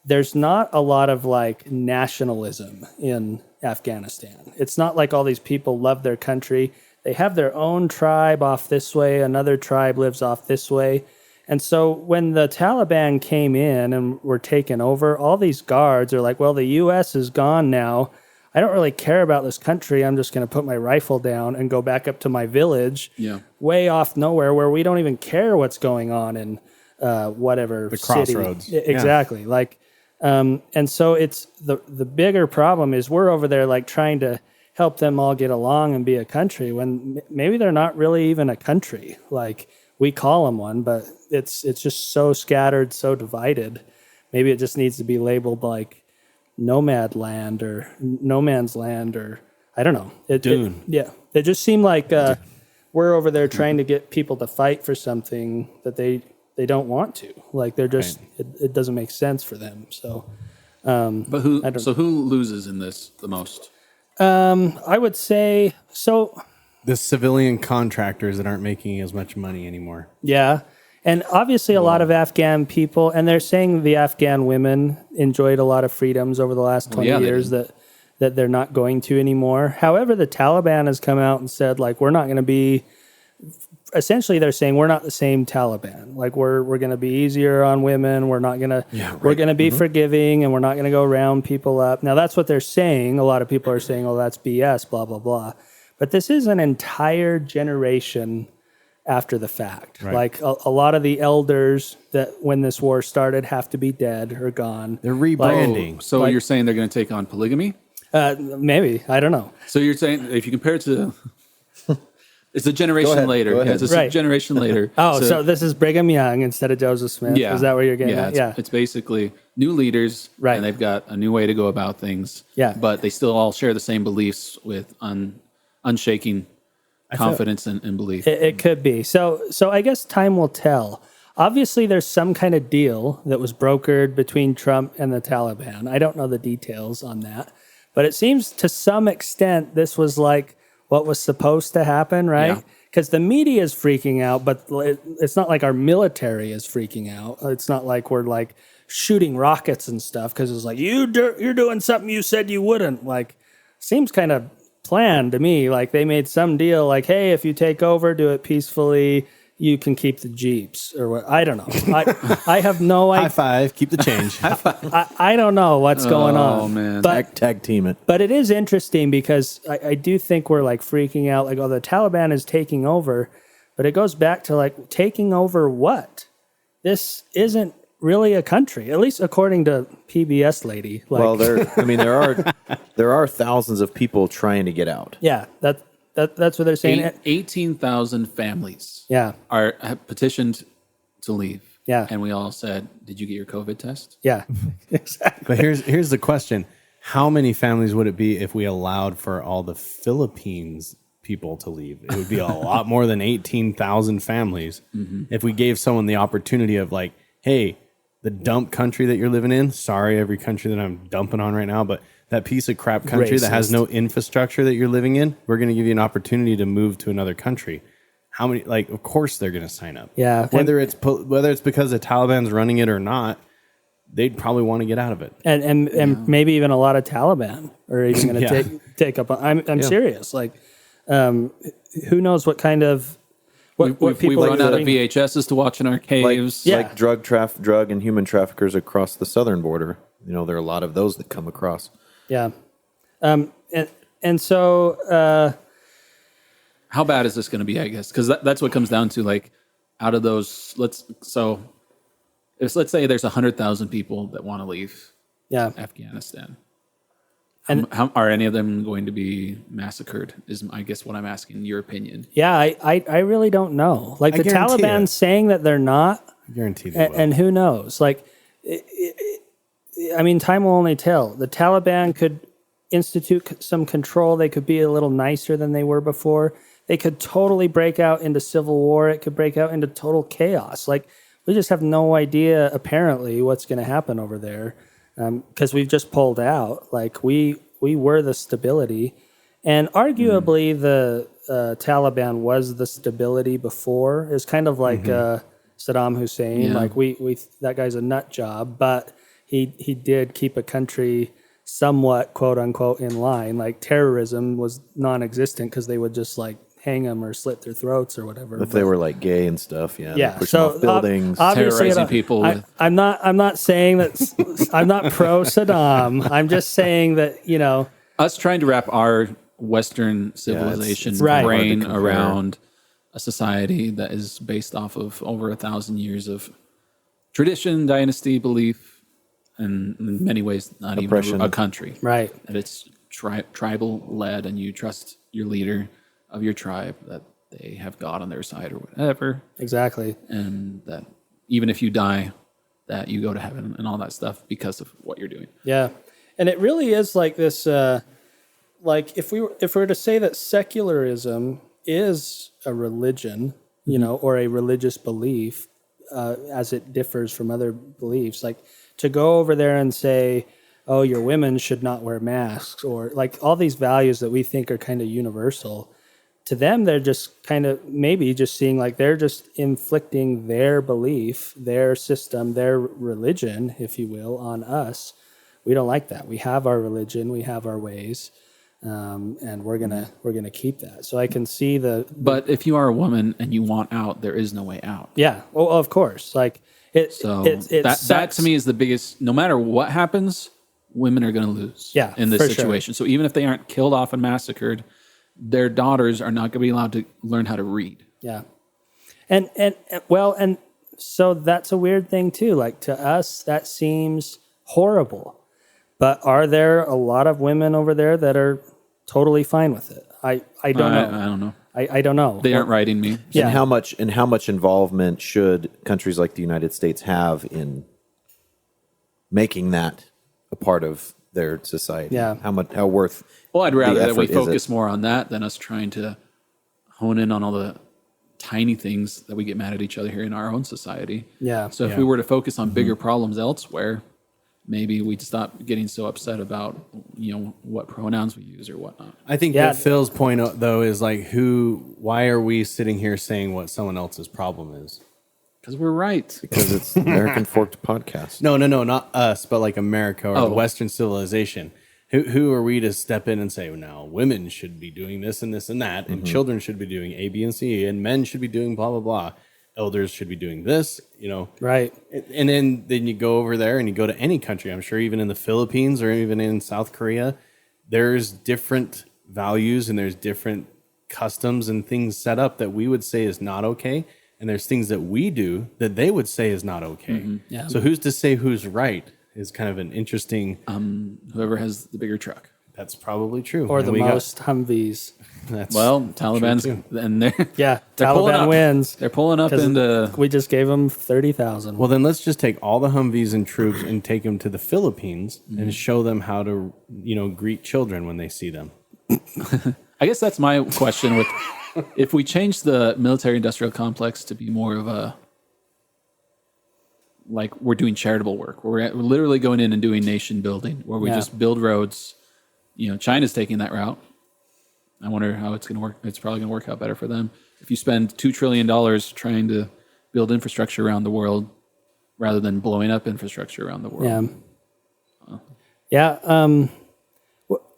there's not a lot of like nationalism in Afghanistan. It's not like all these people love their country. They have their own tribe off this way, another tribe lives off this way. And so when the Taliban came in and were taken over, all these guards are like, well, the US is gone now. I don't really care about this country. I'm just going to put my rifle down and go back up to my village way off nowhere where we don't even care what's going on in whatever The city. crossroads. Exactly. Like, and so it's the bigger problem is we're over there like trying to help them all get along and be a country when maybe they're not really even a country. Like we call them one, but it's just so scattered, so divided. Maybe it just needs to be labeled like nomad land or no man's land or I don't know. Dune. They just seem like we're over there trying to get people to fight for something that they don't want to. Like they're just it doesn't make sense for them. So, But who loses in this the most? I would say so. The civilian contractors that aren't making as much money anymore. Yeah. And obviously a lot of Afghan people, and they're saying the Afghan women enjoyed a lot of freedoms over the last 20 years that they're not going to anymore. However, the Taliban has come out and said, like, we're not going to be, essentially they're saying we're not the same Taliban. Like, we're going to be easier on women. We're not going to, we're going to be forgiving and we're not going to go round people up. Now, that's what they're saying. A lot of people are saying, oh, that's BS, blah, blah, blah. But this is an entire generation after the fact. Right. Like a lot of the elders that when this war started have to be dead or gone. They're rebranding. So you're saying they're going to take on polygamy? Maybe. I don't know. So you're saying if you compare it to, it's a generation later. Go ahead. Yeah, it's a generation later. So this is Brigham Young instead of Joseph Smith. Yeah. Is that where you're getting at? It's basically new leaders, Right. and they've got a new way to go about things. Yeah. But they still all share the same beliefs with unshaking confidence and belief. It could be. So I guess time will tell. Obviously, there's some kind of deal that was brokered between Trump and the Taliban. I don't know the details on that. But it seems to some extent this was like what was supposed to happen, right? Yeah. Because the media is freaking out, but it's not like our military is freaking out. It's not like we're like shooting rockets and stuff because it's like, you're doing something you said you wouldn't. Like, seems kind of planned to me. Like they made some deal like, hey, if you take over, do it peacefully, you can keep the Jeeps or what. I don't know. I have no idea. High five, keep the change. I don't know what's going on. Oh, man. But Tag team it. But it is interesting because I do think we're like freaking out. Like, oh, the Taliban is taking over. But it goes back to like taking over what? This isn't really a country, at least according to PBS lady. Like, Well, there are thousands of people trying to get out. yeah, that's what they're saying. 18,000 families have petitioned to leave. Yeah. And we all said, did you get your COVID test? Yeah, exactly. But here's the question. How many families would it be if we allowed for all the Philippines people to leave? It would be a lot more than 18,000 families if we gave someone the opportunity of like, hey, the dump country that you're living in, sorry, every country that I'm dumping on right now, but that piece of crap country that has no infrastructure that you're living in, we're going to give you an opportunity to move to another country. How many, like, of course they're going to sign up. Yeah. Whether it's because the Taliban's running it or not, they'd probably want to get out of it. And maybe even a lot of Taliban are even going to take up. I'm serious. Like, who knows what kind of what people we run are out of doing. VHSs to watch in our caves. Like drug and human traffickers across the southern border. You know, there are a lot of those that come across. Yeah. And so how bad is this going to be? I guess because that's what comes down to. Like, out of those, let's say there's 100,000 people that want to leave. Yeah. Afghanistan. And how are any of them going to be massacred? Is I guess what I'm asking. Your opinion? Yeah, I really don't know. Like the guarantee Taliban it. saying that they're not. I guarantee they will. And who knows? Like, I mean, time will only tell. The Taliban could institute some control. They could be a little nicer than they were before. They could totally break out into civil war. It could break out into total chaos. Like, we just have no idea, apparently, what's going to happen over there because we've just pulled out. Like, we were the stability. And arguably, the Taliban was the stability before. It's kind of like Saddam Hussein. Yeah. Like, we that guy's a nut job, but he did keep a country somewhat, quote unquote, in line. Like, terrorism was non-existent because they would just like hang them or slit their throats or whatever. If they were like gay and stuff, yeah. Yeah, Pushing off buildings. obviously, terrorizing people with- I'm not saying that I'm not pro Saddam. I'm just saying that, you know, Us trying to wrap our Western civilization right. brain Hard to compare. around a society that is based off of over 1,000 years of tradition, dynasty, belief, and in many ways not Oppression. even a country. right. That it's tribal led, and you trust your leader of your tribe that they have God on their side or whatever, Exactly. and that even if you die, that you go to heaven and all that stuff because of what you're doing. Yeah. And it really is like this, like if we were to say that secularism is a religion, you know, or a religious belief, as it differs from other beliefs, like to go over there and say, oh, your women should not wear masks, or like all these values that we think are kind of universal, to them, they're just kind of maybe just seeing like they're just inflicting their belief, their system, their religion, if you will, on us. We don't like that. We have our religion, we have our ways, and we're gonna keep that. So I can see But if you are a woman and you want out, there is no way out. yeah. Well, of course, like it. So it that sucks. to me is the biggest. No matter what happens, women are going to lose. Yeah, in this for sure. situation. So even if they aren't killed off and massacred, their daughters are not going to be allowed to learn how to read. Yeah. And well, and so that's a weird thing too. Like to us, that seems horrible. But are there a lot of women over there that are totally fine with it? I don't know. I don't know. I don't know. They aren't writing me. Yeah. And how much involvement should countries like the United States have in making that a part of their society? Yeah. How worth? Well, I'd rather the that we effort is focus it? more on that than us trying to hone in on all the tiny things that we get mad at each other here in our own society. Yeah. So if we were to focus on bigger problems elsewhere, maybe we'd stop getting so upset about, what pronouns we use or whatnot. I think Yeah. that Phil's point though is like, why are we sitting here saying what someone else's problem is? Because we're right. Because it's American Forked Podcast. No, not us, but like America or Oh. the Western civilization. Who are we to step in and say, well, now women should be doing this and this and that, and children should be doing A, B, and C, and men should be doing blah, blah, blah. Elders should be doing this, Right. And then you go over there and you go to any country. I'm sure even in the Philippines or even in South Korea, there's different values and there's different customs and things set up that we would say is not okay. And there's things that we do that they would say is not okay. Yeah. So who's to say who's right is kind of an interesting. Whoever has the bigger truck. That's probably true. Or And the we got- most Humvees. that's Well, true Taliban's too. and they're Yeah. they're pulling Taliban up. wins. They're pulling up 'Cause into we just gave them 30,000. Well, then let's just take all the Humvees and troops and take them to the Philippines and show them how to, greet children when they see them. I guess that's my question with if we change the military industrial complex to be more of a like we're doing charitable work, where we're literally going in and doing nation building, where we Yeah. just build roads. China's taking that route. I wonder how it's going to work. It's probably going to work out better for them. If you spend $2 trillion trying to build infrastructure around the world rather than blowing up infrastructure around the world. Yeah. Yeah.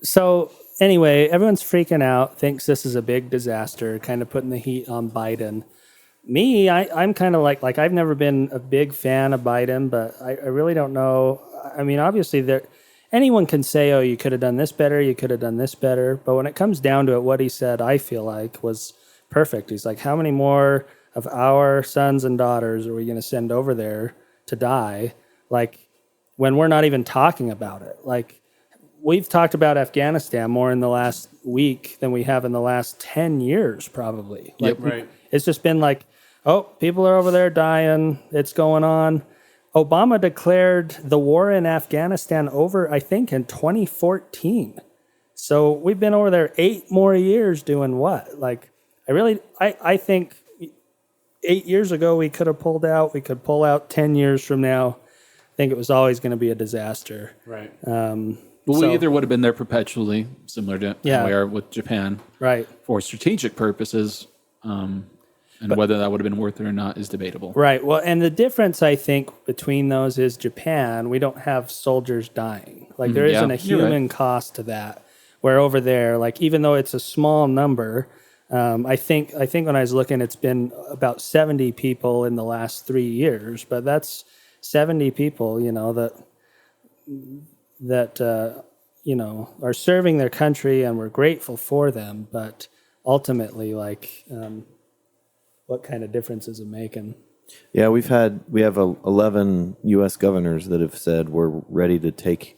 So anyway, everyone's freaking out, thinks this is a big disaster, kind of putting the heat on Biden. Me, I'm kind of like I've never been a big fan of Biden, but I really don't know. I mean, obviously anyone can say, oh, you could have done this better, you could have done this better. But when it comes down to it, what he said, I feel like, was perfect. He's like, how many more of our sons and daughters are we going to send over there to die? Like, when we're not even talking about it. Like, we've talked about Afghanistan more in the last week than we have in the last 10 years, probably. Like, right. It's just been like, oh, people are over there dying. It's going on. Obama declared the war in Afghanistan over, I think, in 2014. So we've been over there 8 more years doing what? Like, I think 8 years ago we could have pulled out. We could pull out 10 years from now. I think it was always going to be a disaster. Right. Well, we either would have been there perpetually, similar to how we are with Japan, Right. for strategic purposes, and whether that would have been worth it or not is debatable. Right. Well, and the difference, I think, between those is Japan, we don't have soldiers dying. Like, there isn't a you're right. human cost to that. Where over there, like, even though it's a small number, I think when I was looking, it's been about 70 people in the last 3 years. But that's 70 people, that are serving their country, and we're grateful for them. But ultimately, like, what kind of difference is it making? Yeah, we have 11 U.S. governors that have said we're ready to take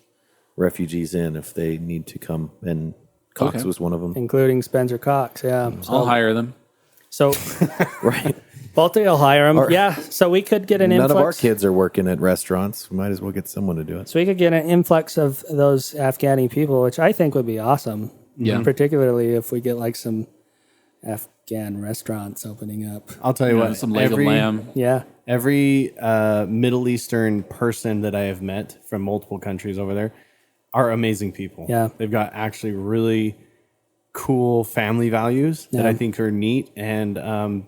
refugees in if they need to come, and Cox was one of them. Including Spencer Cox, yeah. I'll hire them. So, Right. Bolte will hire him. Yeah, so we could get an None influx. of our kids are working at restaurants. We might as well get someone to do it. So we could get an influx of those Afghani people, which I think would be awesome. Yeah. Particularly if we get like some Afghan restaurants opening up. I'll tell you what. Some leg of lamb. Yeah. Every Middle Eastern person that I have met from multiple countries over there are amazing people. Yeah. They've got actually really cool family values that I think are neat and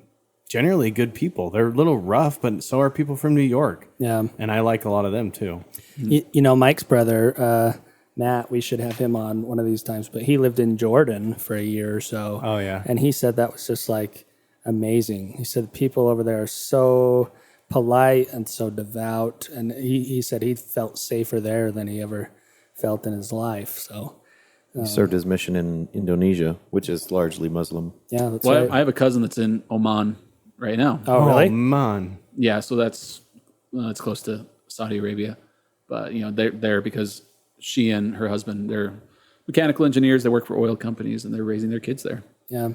generally good people. They're a little rough, but so are people from New York. Yeah. And I like a lot of them too. Mike's brother, Matt, we should have him on one of these times, but he lived in Jordan for a year or so. Oh, yeah. And he said that was just like amazing. He said the people over there are so polite and so devout. And he said he felt safer there than he ever felt in his life. So He served his mission in Indonesia, which is largely Muslim. yeah, that's Well, right. I have a cousin that's in Oman right now. Oh, really? Oh, man. Yeah, so that's it's close to Saudi Arabia, but they're there because she and her husband, they're mechanical engineers. They work for oil companies, and they're raising their kids there, Yeah.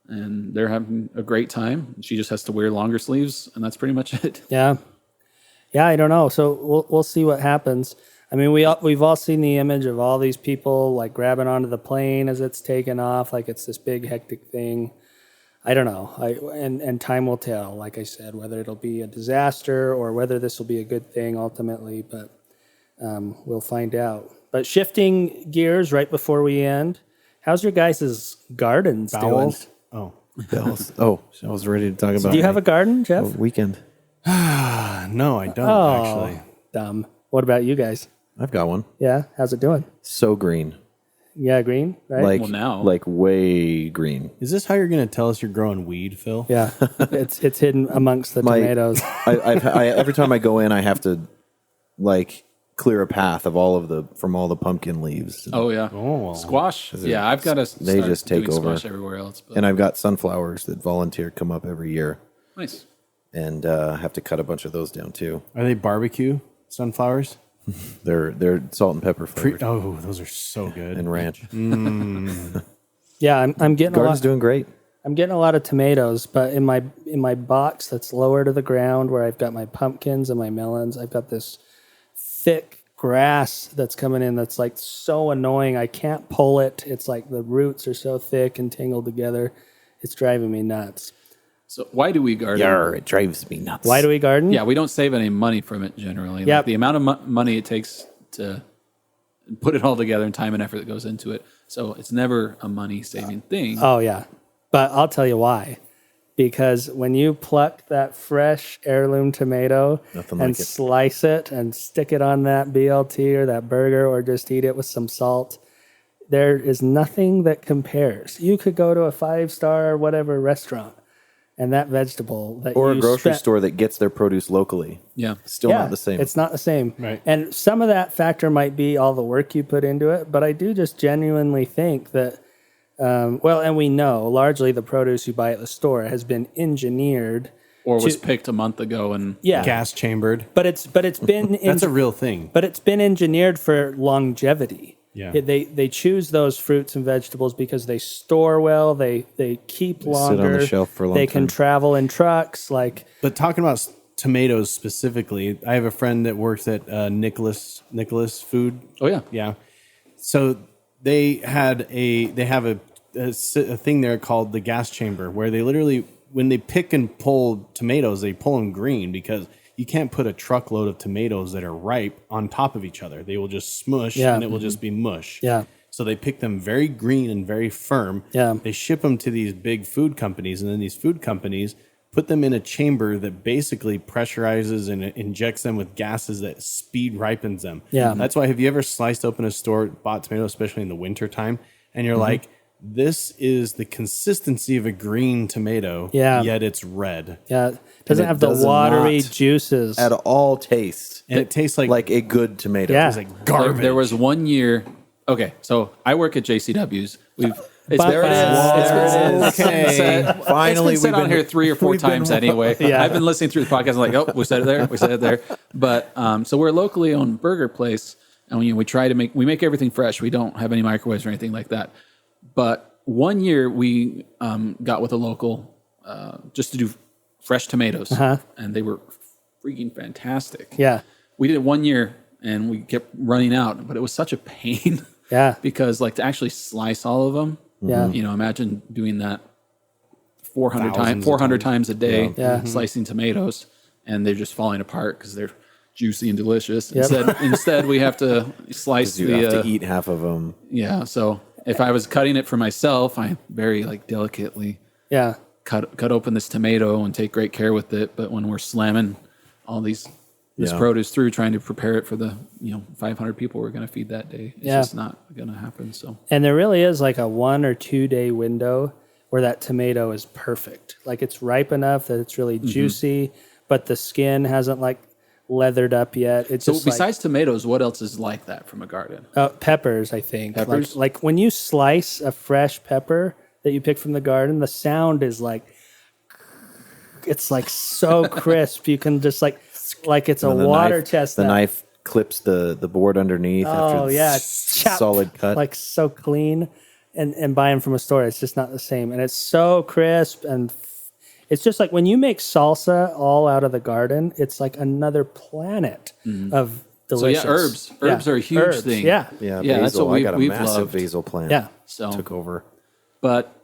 and they're having a great time. She just has to wear longer sleeves, and that's pretty much it. Yeah. Yeah, I don't know. So we'll see what happens. I mean, we've all seen the image of all these people like grabbing onto the plane as it's taken off, like it's this big hectic thing. I don't know. And time will tell, like I said, whether it'll be a disaster or whether this will be a good thing ultimately, but we'll find out. But shifting gears right before we end, how's your guys' gardens Bowels? doing? Oh. Bells. I was ready to talk about Do you have a garden, Jeff? weekend. No, I don't actually. Dumb. What about you guys? I've got one. Yeah, how's it doing? So green. Yeah, green, right? Like, Well, now. like way green. Is this how you're going to tell us you're growing weed, Phil? Yeah, it's hidden amongst the tomatoes. I every time I go in, I have to like clear a path of from all the pumpkin leaves. Oh yeah, Oh. squash. Yeah, I've got to. They just take doing over. squash everywhere else. But And I've got sunflowers that volunteer come up every year, nice. and have to cut a bunch of those down too. Are they barbecue sunflowers? They're salt and pepper flavored Oh, those are so good. and ranch. Yeah, I'm getting Garden's a lot. doing great. I'm getting a lot of tomatoes, but in my box that's lower to the ground, where I've got my pumpkins and my melons, I've got this thick grass that's coming in that's like so annoying. I can't pull it. It's like the roots are so thick and tangled together. It's driving me nuts. So why do we garden? Yarr, it drives me nuts. Why do we garden? Yeah, we don't save any money from it generally. Yep. Like the amount of money it takes to put it all together and time and effort that goes into it. So it's never a money saving thing. Oh, yeah. But I'll tell you why. Because when you pluck that fresh heirloom tomato Nothing like and it. slice it and stick it on that BLT or that burger or just eat it with some salt, there is nothing that compares. You could go to a 5-star whatever restaurant and that vegetable that Or you a grocery spent- store that gets their produce locally. Yeah. Still not the same. It's not the same. Right. And some of that factor might be all the work you put into it, but I do just genuinely think that, and we know largely the produce you buy at the store has been engineered. Or was picked a month ago and Yeah. Gas chambered. But it's been That's a real thing. but it's been engineered for longevity. Yeah. They choose those fruits and vegetables because they store well, they keep longer. sit on the shelf for a long They can time. travel in trucks like But talking about tomatoes specifically, I have a friend that works at Nicholas Food. oh yeah. Yeah. So they have a thing there called the gas chamber where they literally, when they pick and pull tomatoes, they pull them green because you can't put a truckload of tomatoes that are ripe on top of each other. They will just smush and it will just be mush. Yeah. So they pick them very green and very firm. Yeah. They ship them to these big food companies, and then these food companies put them in a chamber that basically pressurizes and injects them with gases that speed ripens them. Yeah. That's why, have you ever sliced open a store, bought tomatoes, especially in the winter time, and you're like, this is the consistency of a green tomato, yet it's red. Yeah. It doesn't have the watery juices. At all taste. And it tastes like a good tomato. Yeah. it's like garbage. There was one year. Okay, so I work at JCW's. There it is. Okay. Finally, it's been said on here 3 or 4 times anyway. Yeah. I've been listening through the podcast. I'm like, oh, we said it there. We said it there. But so we're a locally owned burger place, and we try to make everything fresh. We don't have any microwaves or anything like that. But one year we got with a local just to do fresh tomatoes, and they were freaking fantastic. Yeah. We did it one year, and we kept running out, but it was such a pain. Yeah. Because to actually slice all of them, Yeah. Imagine doing that 400 times a day, Yeah. slicing tomatoes, and they're just falling apart because they're juicy and delicious. Yep. Instead, we have to slice You have to eat half of them. Yeah. So if I was cutting it for myself, I very delicately Yeah. cut open this tomato and take great care with it. But when we're slamming all this produce through, trying to prepare it for the 500 people we're going to feed that day, it's just not going to happen. So, and there really is like a 1 or 2 day window where that tomato is perfect. Like it's ripe enough that it's really juicy, but the skin hasn't leathered up yet. It's so just besides tomatoes, what else is like that from a garden? peppers, I think. Peppers? Like when you slice a fresh pepper that you pick from the garden, the sound is it's so crisp. You can just like it's a water chestnut. The knife clips the board underneath. Oh after yeah, it's chopped, solid cut. so clean. And buy them from a store, it's just not the same. And it's so crisp, and it's just like when you make salsa all out of the garden, it's like another planet of delicious. So herbs are a huge thing. Yeah, Yeah, that's basil. what I got a we've massive loved. basil plant. yeah, So, Took over. but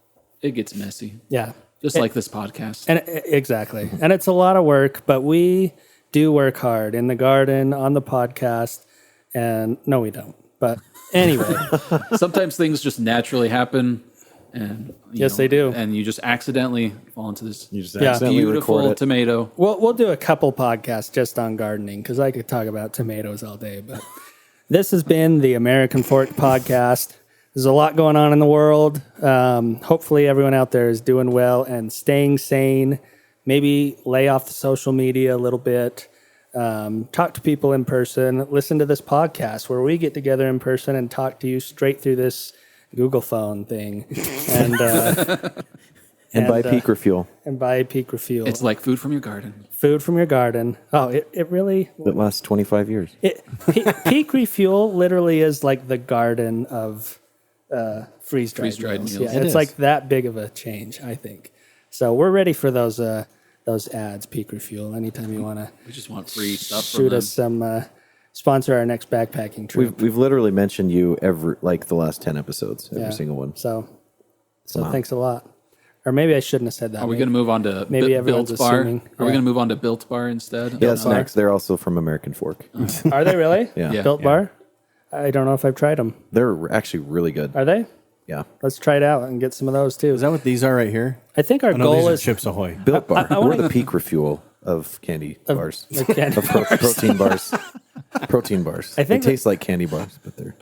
it gets messy, yeah. just like this podcast. And exactly, and it's a lot of work, but we do work hard in the garden, on the podcast, and no, we don't. But anyway, Sometimes things just naturally happen, and Yes, they do. and you just accidentally fall into this You just Yeah. accidentally record beautiful it. tomato. we'll do a couple podcasts just on gardening because I could talk about tomatoes all day. But this has been the American Fork Podcast. There's a lot going on in the world. Hopefully, everyone out there is doing well and staying sane. Maybe lay off the social media a little bit. Talk to people in person. Listen to this podcast where we get together in person and talk to you straight through this Google phone thing. And buy peak refuel and buy peak refuel. It's like food from your garden. Food from your garden. Oh, it really that lasts 25 years. peak refuel literally is like the garden of freeze-dried Freeze-dried meals. meals. Yeah, It it's like that big of a change, I think. So we're ready for those ads, peak refuel. Anytime you want to We just want free stuff from shoot them. us some, sponsor our next backpacking trip. We've literally mentioned you the last 10 episodes, every Yeah. single one. So Wow. thanks a lot. Or maybe I shouldn't have said that. Are we going to move on to maybe Built everyone's Bar? assuming, Are we yeah. going to move on to Built Bar instead? Yeah, that's Bar. next. They're also from American Fork. Are they really? Yeah. Yeah. Built Bar? I don't know if I've tried them. They're actually really good. Are they? Yeah. Let's try it out and get some of those too. Is that what these are right here? I think our Oh, no, these goal are is Chips Ahoy. Built Bar. I We're wanna- the peak refuel of candy bars. the candy Of protein bars. Protein bars. I think they taste like candy bars, but they're...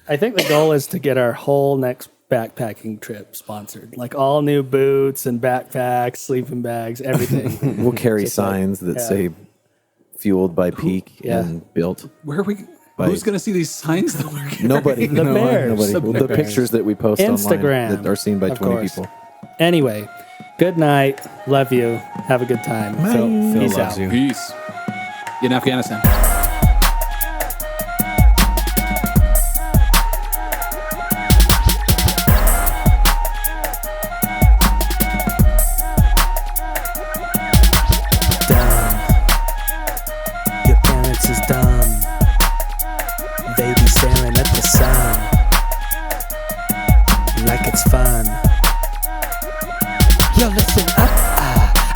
I think the goal is to get our whole next backpacking trip sponsored, like all new boots and backpacks, sleeping bags, everything. We'll carry Just like- signs that yeah. say fueled by Peak Yeah. and built. Where are we? By- Who's going to see these signs that we're getting? Nobody. The no, bears. Nobody. Well, the pictures that we post Instagram, online that are seen by of 20 course. people. Anyway, good night. Love you. Have a good time. Phil Peace loves out. you. Peace. In Afghanistan. Dumb. Your parents is dumb. Baby staring at the sun. Yo, listen up,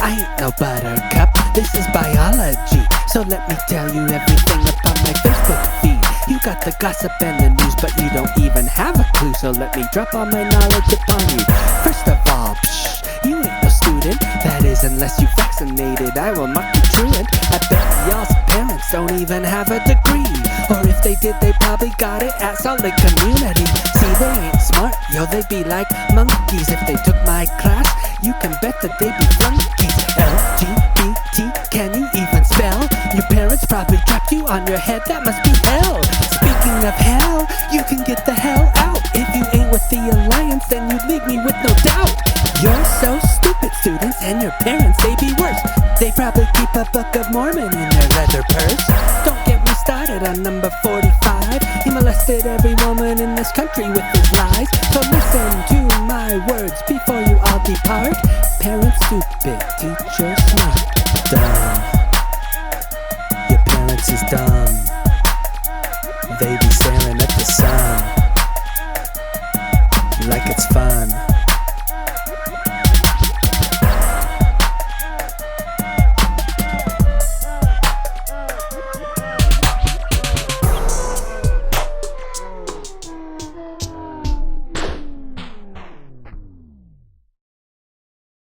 I ain't no buttercup. This is biology, so let me tell you everything about my Facebook feed. You got the gossip and the news, but you don't even have a clue. So let me drop all my knowledge upon you. First of all, you ain't no student. That is, unless you vaccinated, I will mock you truant. I bet y'all's parents don't even have a degree, or if they did, they probably got it at Salt Lake Community. See, they ain't smart, yo, they be like monkeys. If they took my class, you can bet that they be flunkies. LGBT, can you even spell? Your parents probably dropped you on your head, that must be hell. Speaking of hell, you can get the hell out. If you ain't with the alliance, then you leave me with no doubt. You're so stupid, students, and your parents, they be worse. They probably keep a Book of Mormon in their leather purse. Don't get me started on number 45. He molested every woman in this country with his lies. So listen to my words before you all depart. Parents stupid, teacher smart. Dumb. Your parents is dumb. They be staring at the sun like it's fun.